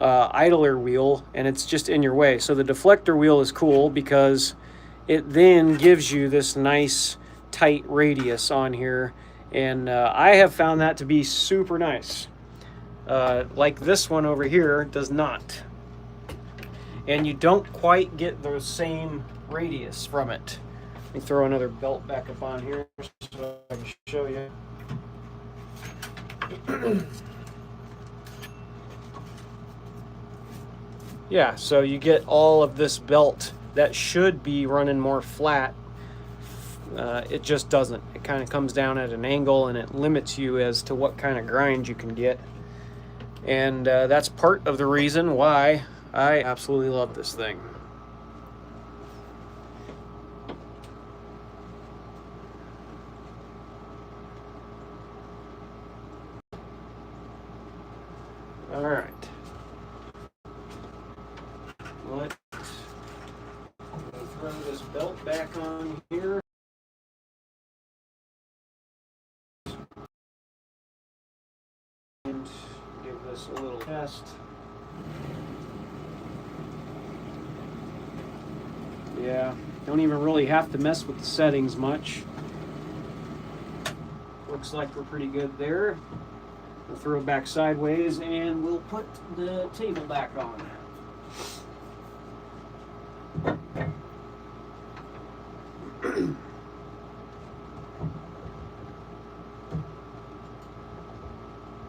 idler wheel, and it's just in your way. So the deflector wheel is cool because it then gives you this nice tight radius on here, and I have found that to be super nice. Like this one over here does not, and you don't quite get the same radius from it. Let me throw another belt back up on here so I can show you. Yeah, so you get all of this belt that should be running more flat. It just doesn't. It kind of comes down at an angle, and it limits you as to what kind of grind you can get. And that's part of the reason why I absolutely love this thing. All right. Let's throw this belt back on here. And give this a little test. Yeah, don't even really have to mess with the settings much. Looks like we're pretty good there. We'll throw it back sideways, and we'll put the table back on.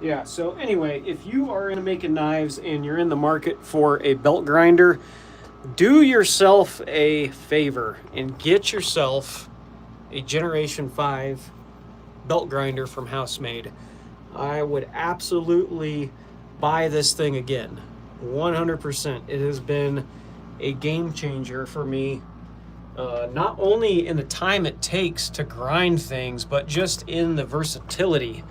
Yeah, so anyway, if you are into making knives and you're in the market for a belt grinder, do yourself a favor and get yourself a Generation 5 belt grinder from Housemade. I would absolutely buy this thing again, 100%. It has been a game changer for me, not only in the time it takes to grind things, but just in the versatility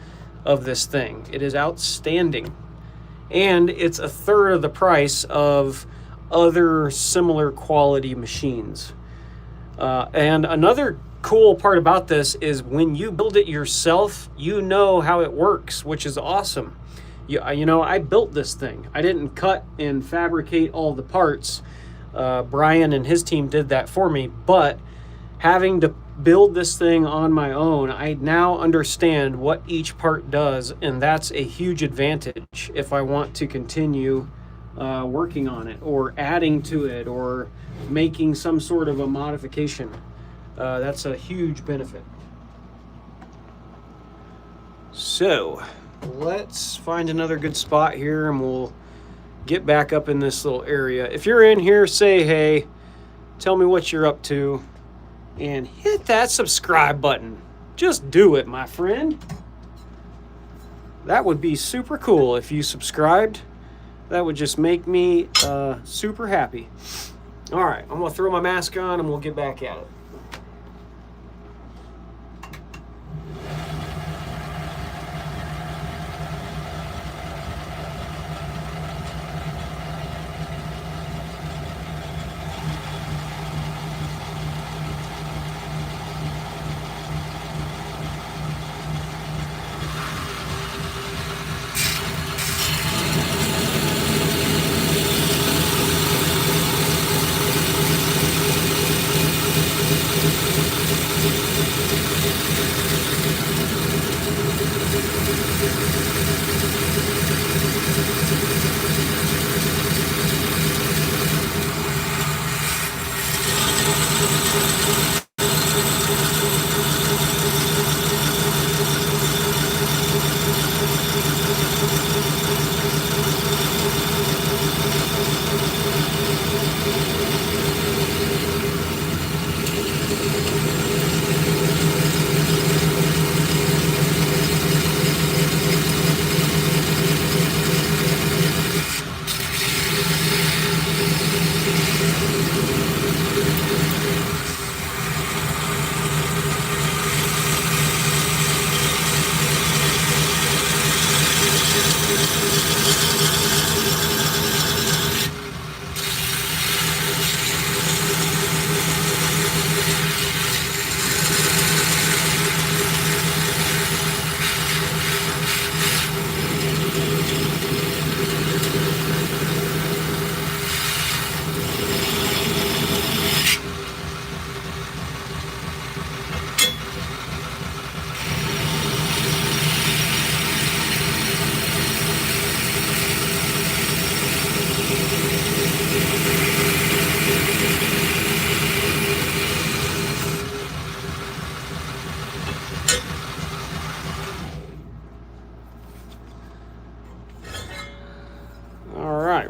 of this thing. It is outstanding, and it's a third of the price of other similar quality machines. And another cool part about this is when you build it yourself, you know how it works, which is awesome. You know, I built this thing. I didn't cut and fabricate all the parts. Brian and his team did that for me, but having to build this thing on my own, I now understand what each part does, and that's a huge advantage if I want to continue working on it or adding to it or making some sort of a modification. That's a huge benefit. So let's find another good spot here and we'll get back up in this little area. If you're in here, say hey, tell me what you're up to, and hit that subscribe button. Just do it, my friend. That would be super cool if you subscribed. That would just make me super happy. All right, I'm gonna throw my mask on and we'll get back at it.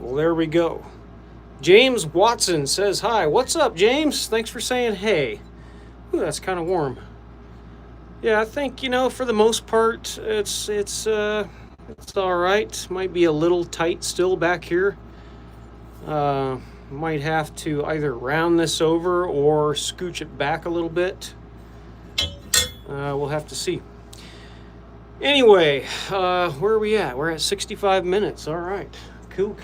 Well, there we go. James Watson says hi. What's up, James? Thanks for saying hey. Ooh, that's kind of warm. Yeah, I think, for the most part, it's all right. Might be a little tight still back here. Might have to either round this over or scooch it back a little bit. We'll have to see. Anyway, where are we at? We're at 65 minutes. All right. Cool.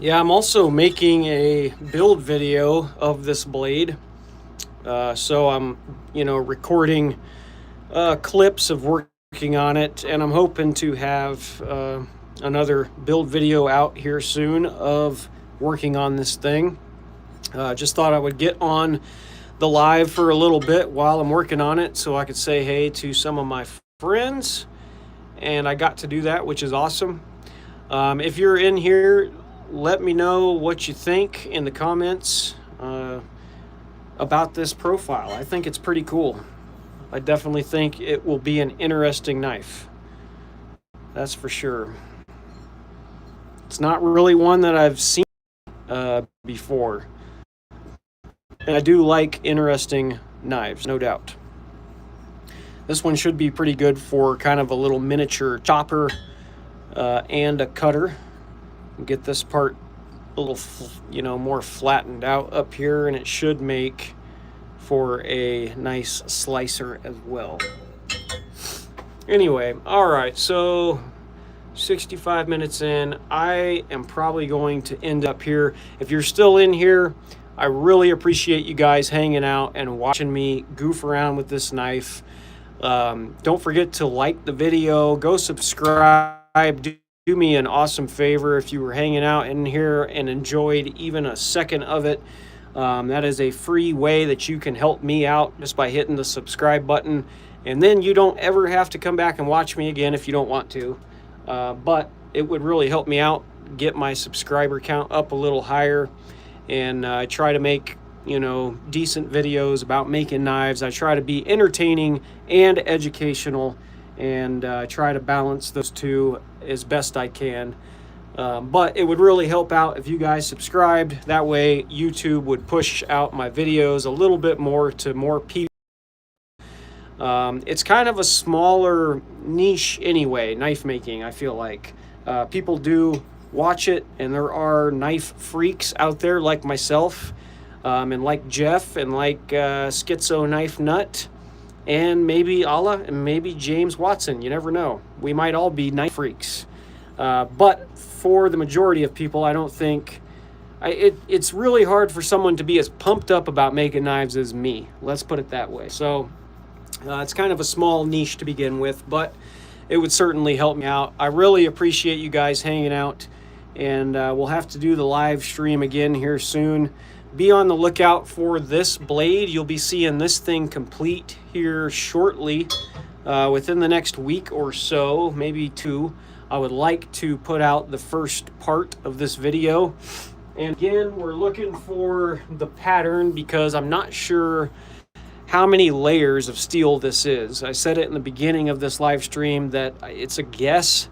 Yeah, I'm also making a build video of this blade. So I'm, recording clips of working on it, and I'm hoping to have another build video out here soon of working on this thing. Just thought I would get on the live for a little bit while I'm working on it so I could say hey to some of my friends, and I got to do that, which is awesome. If you're in here, let me know what you think in the comments about this profile. I think it's pretty cool. I definitely think it will be an interesting knife. That's for sure. It's not really one that I've seen before. And I do like interesting knives, no doubt. This one should be pretty good for kind of a little miniature chopper and a cutter. Get this part a little, more flattened out up here, and it should make for a nice slicer as well. Anyway, all right, so 65 minutes in, I am probably going to end up here. If you're still in here, I really appreciate you guys hanging out and watching me goof around with this knife. Don't forget to like the video, go subscribe, do me an awesome favor if you were hanging out in here and enjoyed even a second of it. That is a free way that you can help me out just by hitting the subscribe button. And then you don't ever have to come back and watch me again if you don't want to. But it would really help me out, get my subscriber count up a little higher. And I try to make, decent videos about making knives. I try to be entertaining and educational, and try to balance those two as best I can. But it would really help out if you guys subscribed. That way YouTube would push out my videos a little bit more to more people. It's kind of a smaller niche anyway, knife making, I feel like. People do watch it, and there are knife freaks out there like myself, and like Jeff, and like Schizo Knife Nut, and maybe Allah, and maybe James Watson. You never know. We might all be knife freaks. But for the majority of people, I don't think... it's really hard for someone to be as pumped up about making knives as me. Let's put it that way. So it's kind of a small niche to begin with, but it would certainly help me out. I really appreciate you guys hanging out, and we'll have to do the live stream again here soon. Be on the lookout for this blade. You'll be seeing this thing complete here shortly, within the next week or so, maybe 2. I would like to put out the first part of this video. And again, we're looking for the pattern because I'm not sure how many layers of steel this is. I said it in the beginning of this live stream that it's a guess.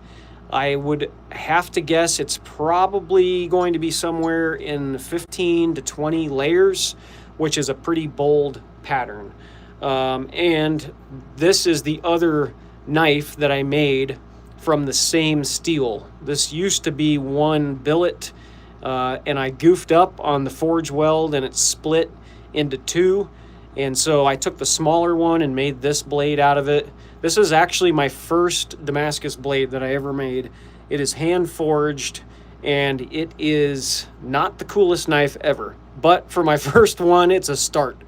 I would have to guess it's probably going to be somewhere in 15 to 20 layers, which is a pretty bold pattern. And this is the other knife that I made from the same steel. This used to be one billet, and I goofed up on the forge weld and it split into 2. And so I took the smaller one and made this blade out of it. This is actually my first Damascus blade that I ever made. It is hand forged, and it is not the coolest knife ever. But for my first one, it's a start.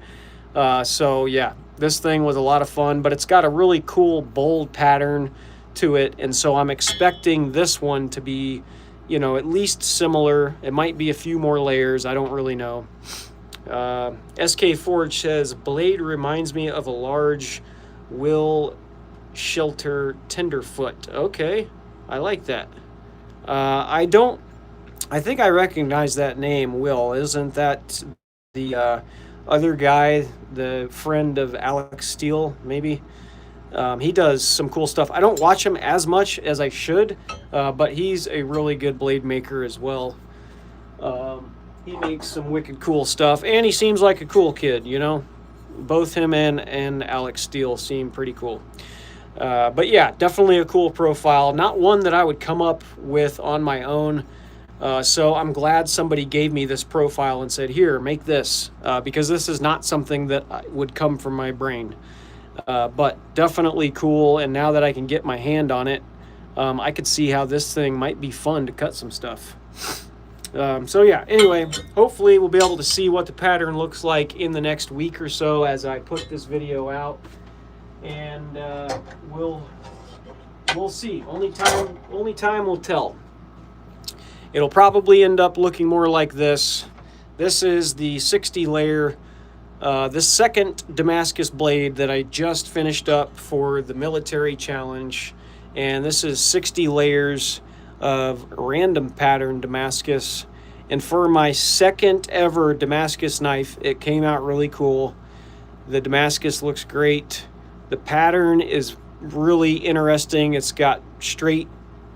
So yeah, this thing was a lot of fun, but it's got a really cool, bold pattern to it. And so I'm expecting this one to be, at least similar. It might be a few more layers. I don't really know. SK Forge says, blade reminds me of a large Will Shelter Tenderfoot. Okay, I like that. I think I recognize that name, Will. Isn't that the other guy, the friend of Alex Steele, maybe? He does some cool stuff. I don't watch him as much as I should, but he's a really good blade maker as well. He makes some wicked cool stuff, and he seems like a cool kid, Both him and Alex Steele seem pretty cool. But yeah, definitely a cool profile. Not one that I would come up with on my own. So I'm glad somebody gave me this profile and said, here, make this, because this is not something that would come from my brain. But definitely cool, and now that I can get my hand on it, I could see how this thing might be fun to cut some stuff. So yeah, anyway, hopefully we'll be able to see what the pattern looks like in the next week or so as I put this video out, and we'll see. Only time will tell. It'll probably end up looking more like this. This is the 60 layer, the second Damascus blade that I just finished up for the military challenge, and this is 60 layers of random pattern Damascus. And for my second ever Damascus knife, it came out really cool. The Damascus looks great. The pattern is really interesting. It's got straight,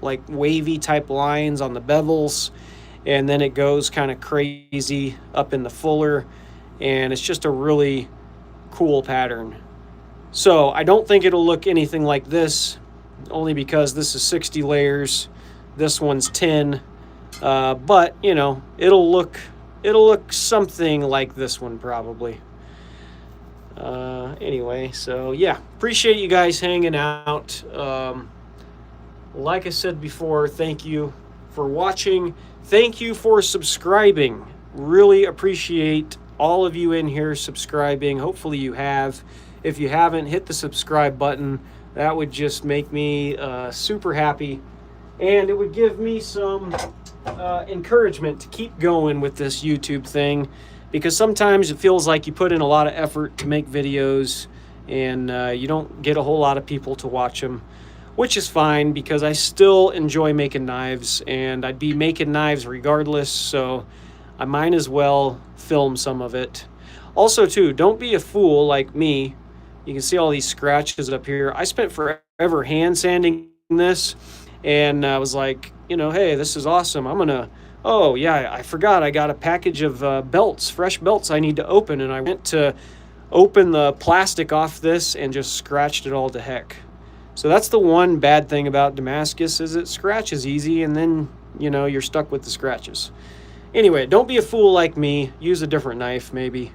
like wavy type lines on the bevels, and then it goes kind of crazy up in the fuller, and it's just a really cool pattern. So I don't think it'll look anything like this, only because this is 60 layers. This one's 10, but it'll look something like this one probably. Anyway, so yeah, appreciate you guys hanging out. Like I said before, thank you for watching. Thank you for subscribing. Really appreciate all of you in here subscribing. Hopefully you have. If you haven't, hit the subscribe button. That would just make me super happy. And it would give me some encouragement to keep going with this YouTube thing, because sometimes it feels like you put in a lot of effort to make videos and you don't get a whole lot of people to watch them, which is fine because I still enjoy making knives and I'd be making knives regardless, so I might as well film some of it. Also too, don't be a fool like me. You can see all these scratches up here. I spent forever hand sanding this, and I was like, you know, hey, this is awesome. I'm gonna, oh yeah, I forgot I got a package of belts, fresh belts I need to open, and I went to open the plastic off this and just scratched it all to heck. So that's the one bad thing about Damascus, is it scratches easy, and then, you know, you're stuck with the scratches. Anyway, don't be a fool like me. Use a different knife maybe,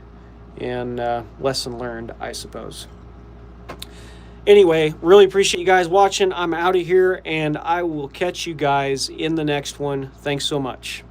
and lesson learned, I suppose. Anyway, really appreciate you guys watching. I'm out of here, and I will catch you guys in the next one. Thanks so much.